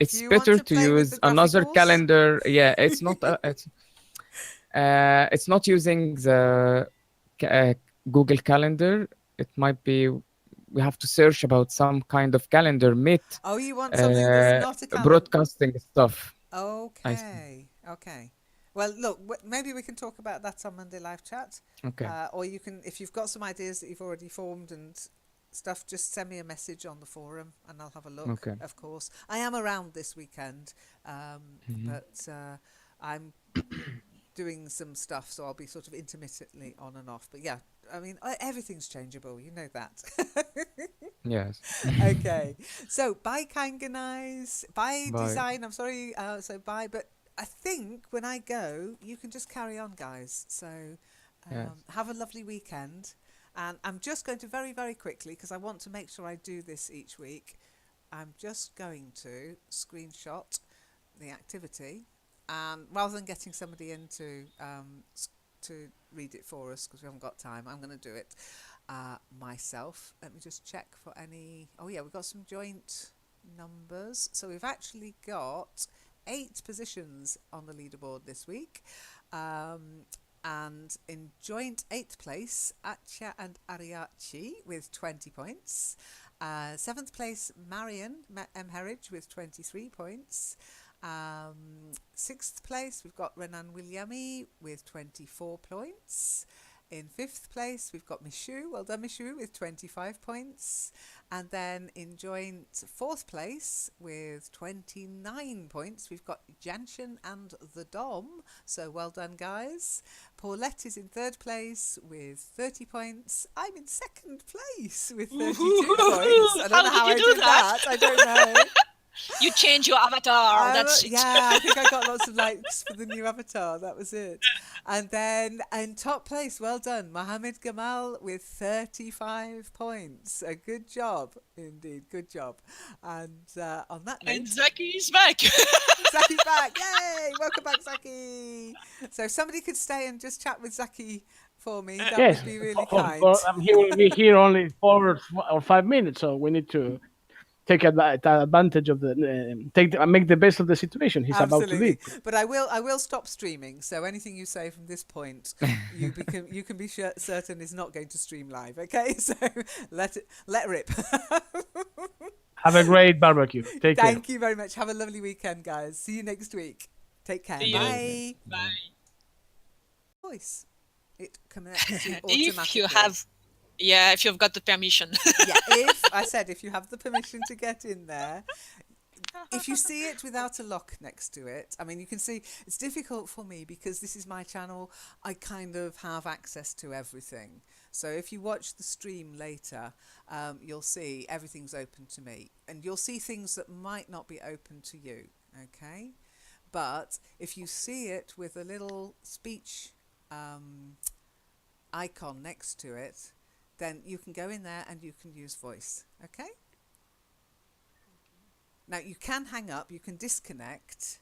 it's Do you want better to to play with use the another graphicals? calendar. Yeah. It's not. It's not using the Google Calendar. It might be we have to search about some kind of calendar meet Oh, you want something that's not a calendar? broadcasting stuff. Okay. Okay. Well, look, maybe we can talk about that on Monday live chat. Okay. Or you can, if you've got some ideas that you've already formed and stuff, just send me a message on the forum and I'll have a look. Okay. Of course, I am around this weekend, but I'm doing some stuff, so I'll be sort of intermittently on and off. But yeah, I mean, everything's changeable. You know that. Yes. Okay. So bye, Kanganize. Bye, Bye. design. I'm sorry. So bye. But I think when I go, you can just carry on, guys. So Yes. have a lovely weekend. And I'm just going to very, very quickly, because I want to make sure I do this each week. I'm just going to screenshot the activity, and rather than getting somebody in to read it for us, because we haven't got time, I'm going to do it myself. Let me just check for any. Oh yeah, we've got some joint numbers. So we've actually got 8 positions on the leaderboard this week. And in joint 8th place, Atcha and Ariachi with 20 points. Seventh place, Marion M. Herridge with 23 points. Sixth place, we've got Renan Williami with 24 points. In fifth place, we've got Michu. Well done, Michu, with 25 points. And then in joint fourth place with 29 points, we've got Janshin and the Dom. So well done, guys. Paulette is in third place with 30 points. I'm in second place with 32 points. I don't know how I did that. I don't know. You change your avatar. That's it. Yeah, I think I got lots of likes for the new avatar. That was it. And then in top place, well done, Mohammed Gamal with 35 points. A good job, indeed. Good job. And on that note, And Zaki is back. Zaki's back. Yay! Welcome back, Zaki. So if somebody could stay and just chat with Zaki for me, that Yes, would be really kind. he will be here only 4 or 5 minutes, so we need to take advantage of make the best of the situation he's about to leave. But I will stop streaming. So anything you say from this point, you can be certain is not going to stream live. Okay, so let rip. Have a great barbecue. Take care. Thank you very much. Have a lovely weekend, guys. See you next week. Take care. See you. Bye. Bye. Voice. It connects to If automatically. you have, yeah, if you've got the permission. Yeah, if you have the permission to get in there. If you see it without a lock next to it, I mean, you can see it's difficult for me because this is my channel. I kind of have access to everything. So if you watch the stream later, you'll see everything's open to me. And you'll see things that might not be open to you, okay? But if you see it with a little speech icon next to it, then you can go in there and you can use voice, okay? Now you can hang up, you can disconnect.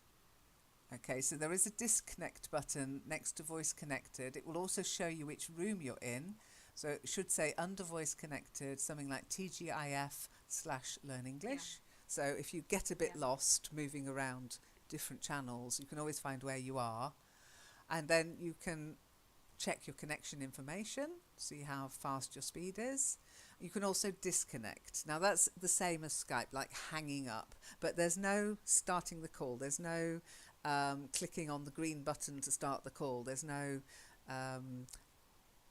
Okay, so there is a disconnect button next to voice connected. It will also show you which room you're in. So it should say under voice connected, something like TGIF/Learn English. So if you get a bit lost moving around different channels, you can always find where you are. And then you can check your connection information, see how fast your speed is. You can also disconnect. Now that's the same as Skype, like hanging up, but there's no starting the call. There's no clicking on the green button to start the call. There's no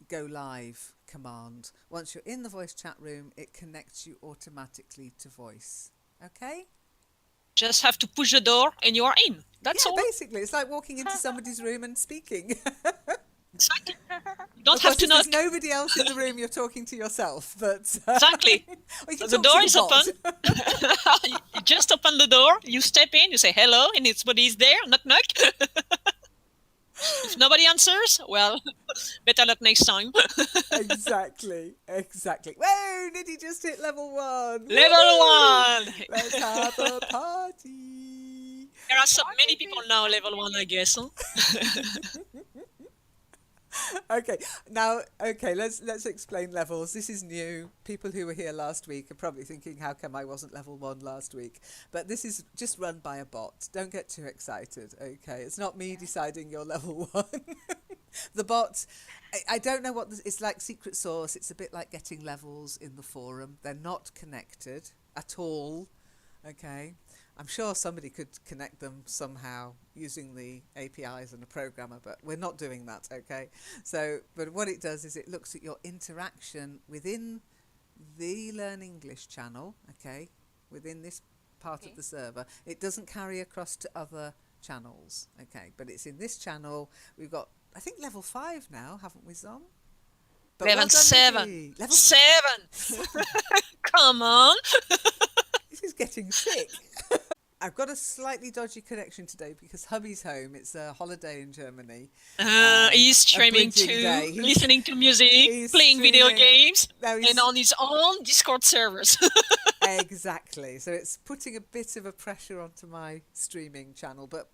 go live command. Once you're in the voice chat room, it connects you automatically to voice. Okay? Just have to push the door and you are in. That's all. Basically, it's like walking into somebody's room and speaking. Exactly. You don't have to knock. There's nobody else in the room. You're talking to yourself, but Exactly. or you can So the talk to door is bot. open. You just open the door. You step in. You say hello, and somebody's there. Knock knock. If nobody answers, well, better luck next time. Exactly. Whoa, Niddy just hit level 1. Level 1. Let's have a party. There are so many people now level 1, I guess. Huh? Okay, let's explain levels. This is new. People who were here last week are probably thinking, how come I wasn't level 1 last week? But this is just run by a bot. Don't get too excited, okay? It's not me deciding you're level 1. The bot, I don't know it's like secret sauce. It's a bit like getting levels in the forum. They're not connected at all, okay? I'm sure somebody could connect them somehow using the APIs and a programmer, but we're not doing that, okay? So, but what it does is it looks at your interaction within the Learn English channel, okay? Within this part of the server. It doesn't carry across to other channels, okay? But it's in this channel. We've got, I think, level 5 now, haven't we, Zom? But Level well done, 7. Nikki. Level 7. Come on. This is getting sick. I've got a slightly dodgy connection today because hubby's home. It's a holiday in Germany. He's streaming bridging too, day. listening to music, he's playing video streaming. games, No, and on his own Discord servers. Exactly. So it's putting a bit of a pressure onto my streaming channel. But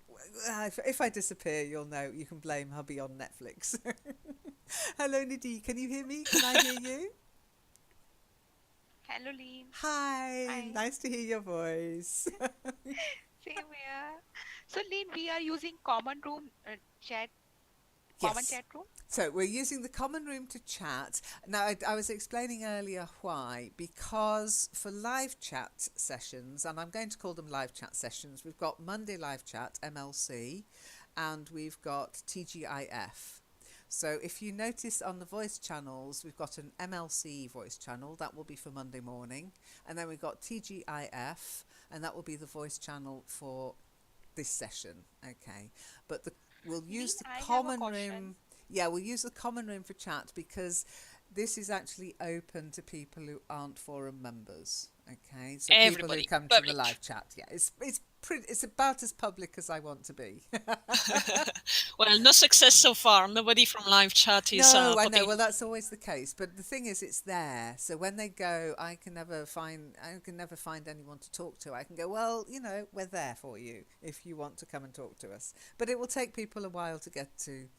if I disappear, you'll know. You can blame hubby on Netflix. Hello, Nidhi. Can you hear me? Can I hear you? Hello, Lean. Hi. Hi. Nice to hear your voice. Same here. So, Lean, we are using common room chat common Yes. chat room? So we're using the common room to chat. Now, I was explaining earlier why. Because for live chat sessions, and I'm going to call them live chat sessions, we've got Monday live chat, MLC, and we've got TGIF. So if you notice on the voice channels, we've got an MLC voice channel, that will be for Monday morning. And then we've got TGIF, and that will be the voice channel for this session. Okay. But we'll use the I have a common question. room. Yeah, we'll use the common room for chat because this is actually open to people who aren't forum members. Okay, so people who Everybody, come to public. the live chat. Yeah, it's about as public as I want to be. Well, no success so far. Nobody from live chat is No, I know. popping. Well, that's always the case. But the thing is, it's there. So when they go, I can never find anyone to talk to. I can go, well, we're there for you if you want to come and talk to us. But it will take people a while to get to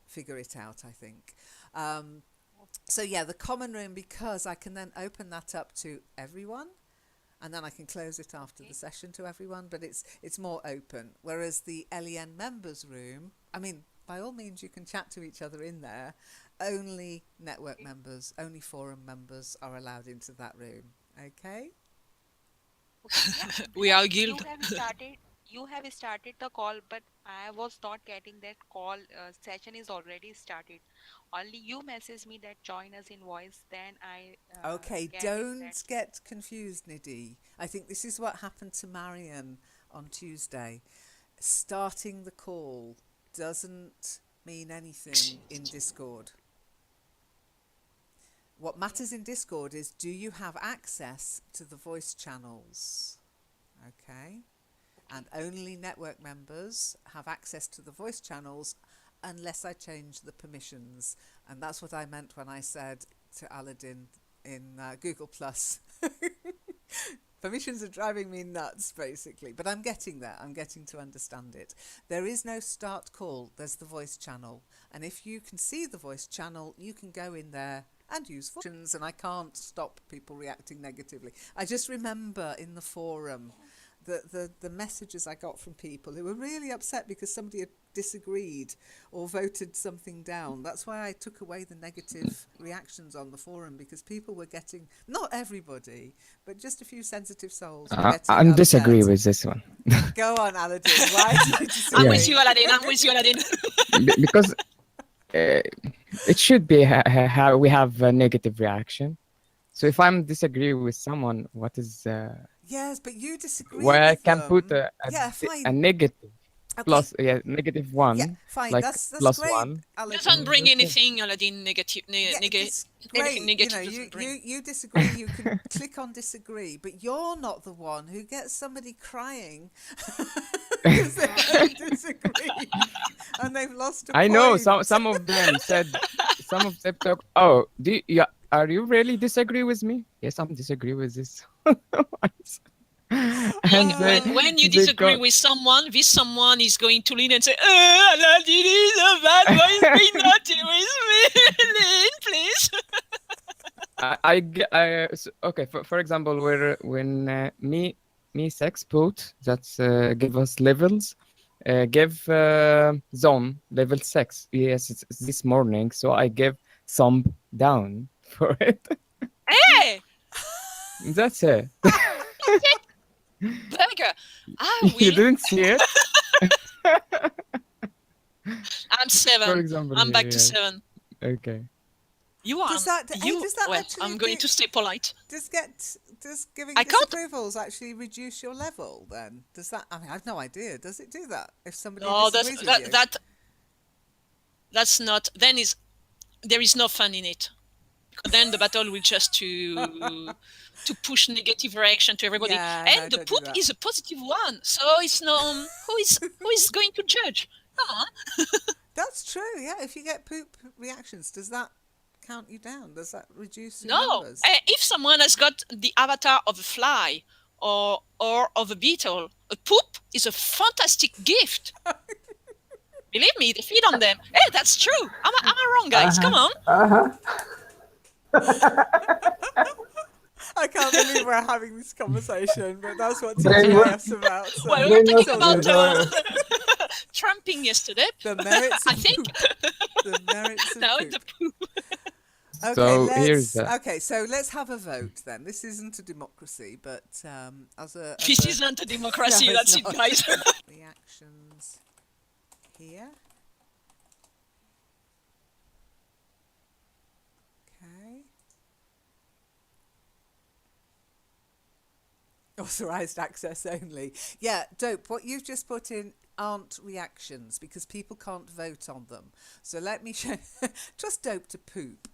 figure it out, I think. So yeah, the common room, because I can then open that up to everyone, and then I can close it after the session to everyone, but it's more open. Whereas the LEN members room, I mean, by all means you can chat to each other in there. Only network members, only forum members are allowed into that room. Okay? Yeah, We are because guild. you have started the call, but I was not getting that call. Session is already started. Only you message me that join us in voice, then I Okay, get it don't that. get confused, Nidhi. I think this is what happened to Marion on Tuesday. Starting the call doesn't mean anything in Discord. What matters in Discord is, do you have access to the voice channels? Okay. And only network members have access to the voice channels unless I change the permissions. And that's what I meant when I said to Aladdin in Google Plus. Permissions are driving me nuts, basically. But I'm getting there. I'm getting to understand it. There is no start call. There's the voice channel. And if you can see the voice channel, you can go in there and use functions. And I can't stop people reacting negatively. I just remember in the forum the messages I got from people who were really upset because somebody had disagreed or voted something down. That's why I took away the negative reactions on the forum, because people were getting, not everybody, but just a few sensitive souls were getting I'm upset. disagree with this one. Go on, Aladdin. Why did you disagree? I'm with you, Aladdin. I'm with you, Aladdin. Because it should be how we have a negative reaction. So if I'm disagree with someone, what is Yes, but you disagree where I with can them. put Yeah, fine. a negative Okay. plus negative one, Yeah, fine. like That's plus great, one. Aladdin. Doesn't bring Okay. anything, Aladdin. Negative. Yeah, it's great. Anything negative You doesn't bring. you disagree. You can click on disagree, but you're not the one who gets somebody crying because they disagree and they've lost a I know point. some of them said, some of them talk. Oh, are you really disagree with me? Yes, I'm disagree with this. And When you they disagree got- with someone, this someone is going to lean and say, Aladdin is a bad boy, be naughty with me, Lean, please. Okay, for example, when me sex put that's give us levels, give zone level 6. Yes, it's this morning, so I give thumb down for it. Hey, That's it. burger, I You will. didn't see it. I'm For 7. example, I'm back to here. 7. Okay. You are. Does that Well, actually I'm going to stay polite. Does giving I can't- disapprovals actually reduce your level? Then does that? I mean, I've no idea. Does it do that if somebody No, disagrees with you? that's not. There is no fun in it. Because then the battle will just to push negative reaction to everybody. Yeah, no, And the don't do poop that. is a positive one, so it's no. Who is going to judge? Come on. That's true. Yeah, if you get poop reactions, does that count you down? Does that reduce your No, numbers? if someone has got the avatar of a fly or of a beetle, a poop is a fantastic gift. Believe me, they feed on them. Hey, that's true. Am I wrong, guys? Come on. I can't believe we're having this conversation, but that's what Brainwash. TGIF's about. So Well, we were Brainwash talking about is, tramping yesterday. the merits I of think poop. The merits of Now poop. the poop. Okay, So here's the so let's have a vote then. This isn't a democracy, but This isn't a democracy. No, That's it's it, not. guys. Reactions here. Okay. Authorized access only. Yeah, dope. What you've just put in aren't reactions because people can't vote on them. So let me show. Trust dope to poop.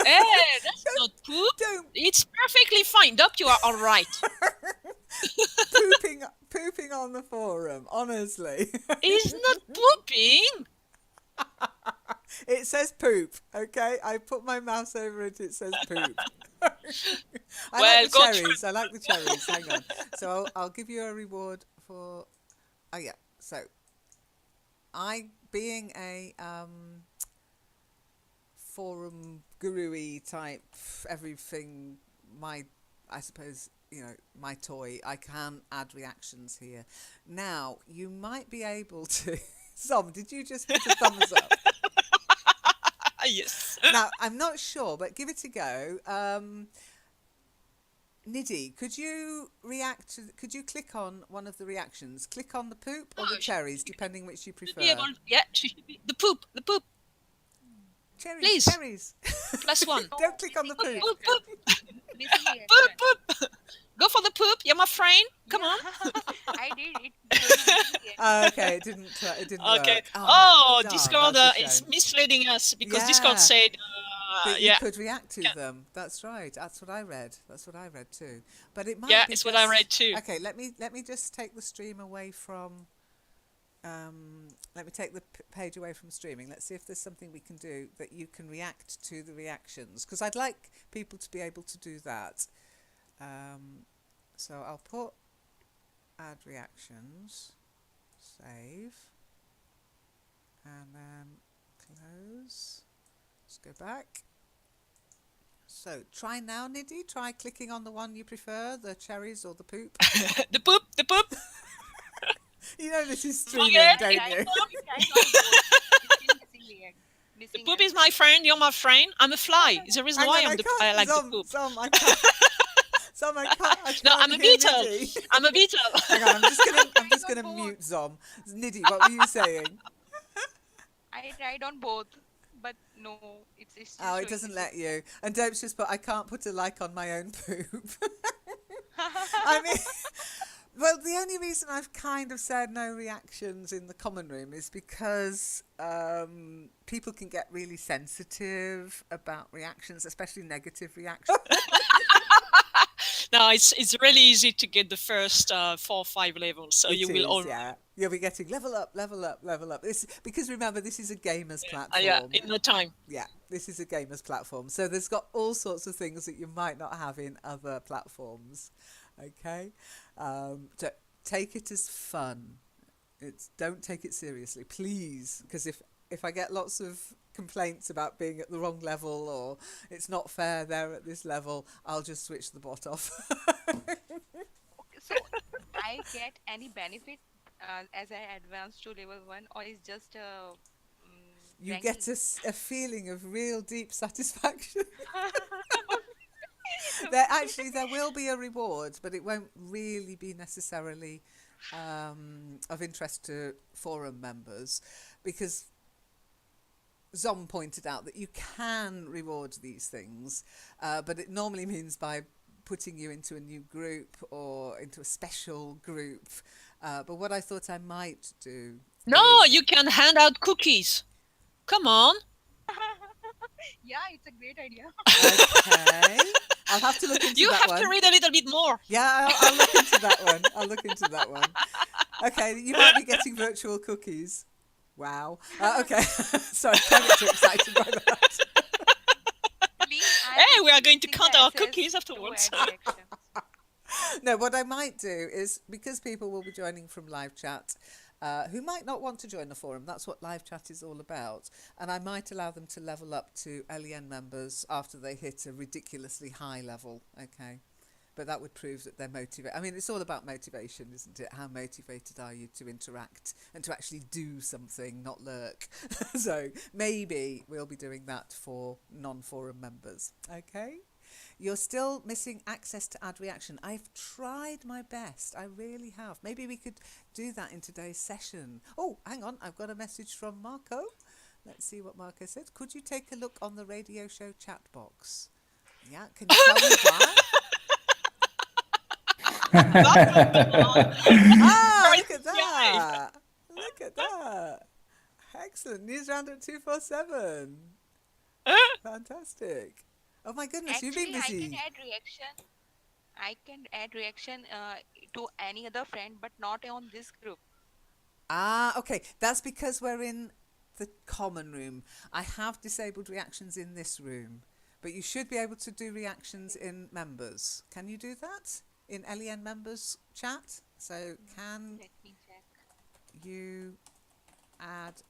Hey, that's not poop. Don't It's perfectly fine. Doc, you are all right. pooping on the forum. Honestly, He's not pooping. it says poop. Okay, I put my mouse over it. It says poop. I Well, like the go cherries. I like the cherries. Hang on. So I'll give you a reward for. Oh yeah. So I, being a forum guru-y type, everything, I suppose, my toy, I can add reactions here. Now, you might be able to. Zom, did you just put a thumbs up? Yes. Now, I'm not sure, but give it a go. Nidhi, could you click on one of the reactions? Click on the poop or the cherries, depending which you prefer. Yeah, she should be. The poop. Cherries, Please. cherries. +1. Don't click on the poop. Poop, poop. Missing reaction. Poop. Go for the poop. You're my friend. Come on. I did it. Missing reaction. Oh, okay, it didn't Okay. work. Oh, darn, Discord that's a is shame. misleading us because Yeah. Discord said, That you yeah, could react to them. That's right. That's what I read. Too. But it might Yeah, be it's what I read too. Okay, let me just take the stream away from. Let me take the page away from streaming. Let's see if there's something we can do that you can react to the reactions, because I'd like people to be able to do that. So I'll put add reactions, save, and then close. Let's go back. So try now, Nidhi. Try clicking on the one you prefer, the cherries or the poop. The poop. You know this is streaming, Okay. don't I you? saw both. It's still missing reaction. The Missing poop is my friend. You're my friend. I'm a fly. It's the reason Hang why on, I like the Zom, poop. Zom, I can't. Zom, I can't. No, I'm a hear beetle. Nidhi. I'm a beetle. Hang on, I'm just gonna both. mute Zom. Nidhi, what were you saying? I tried on both, but no, it's still Oh, it showing doesn't missing. let you. And Dope's just put, I can't put a like on my own poop. I mean, well, the only reason I've kind of said no reactions in the common room is because people can get really sensitive about reactions, especially negative reactions. No, it's really easy to get the first 4 or 5 levels. So you will all. Yeah. You'll be getting level up. Because remember, this is a gamer's platform. Yeah, in no time. Yeah, this is a gamer's platform. So there's got all sorts of things that you might not have in other platforms. Okay? So take it as fun. Don't take it seriously, please. Because if I get lots of complaints about being at the wrong level or it's not fair they're at this level, I'll just switch the bot off. So I get any benefit as I advance to level 1, or is just You ranking? get a feeling of real deep satisfaction. There will be a reward, but it won't really be necessarily of interest to forum members, because Zom pointed out that you can reward these things, but it normally means by putting you into a new group or into a special group. But what I thought I might do... No, you can hand out cookies. Come on. Yeah, it's a great idea. Okay. I'll have to look into You that have one. to read a little bit more. Yeah, I'll look into that one. Okay, you might be getting virtual cookies. Wow. Okay. Sorry, I'm too excited by that. Hey, we are going to count our cookies afterwards. No, what I might do is, because people will be joining from live chat, who might not want to join the forum, that's what live chat is all about, and I might allow them to level up to LEN members after they hit a ridiculously high level. Okay. but that would prove that they're motivated. I mean, it's all about motivation, isn't it? How motivated are you to interact and to actually do something, not lurk? So maybe we'll be doing that for non-forum members. Okay? You're still missing access to add reaction. I've tried my best. I really have. Maybe we could do that in today's session. Oh, hang on. I've got a message from Marco. Let's see what Marco said. Could you take a look on the radio show chat box? Yeah, can you tell me why? Ah, look at that. Look at that. Excellent. News Roundup 247. Fantastic. Oh my goodness, you've been Actually, busy. I can add reaction to any other friend, but not on this group. Ah, okay. That's because we're in the common room. I have disabled reactions in this room, but you should be able to do reactions in members. Can you do that in LEN members chat? So can Let me check. you add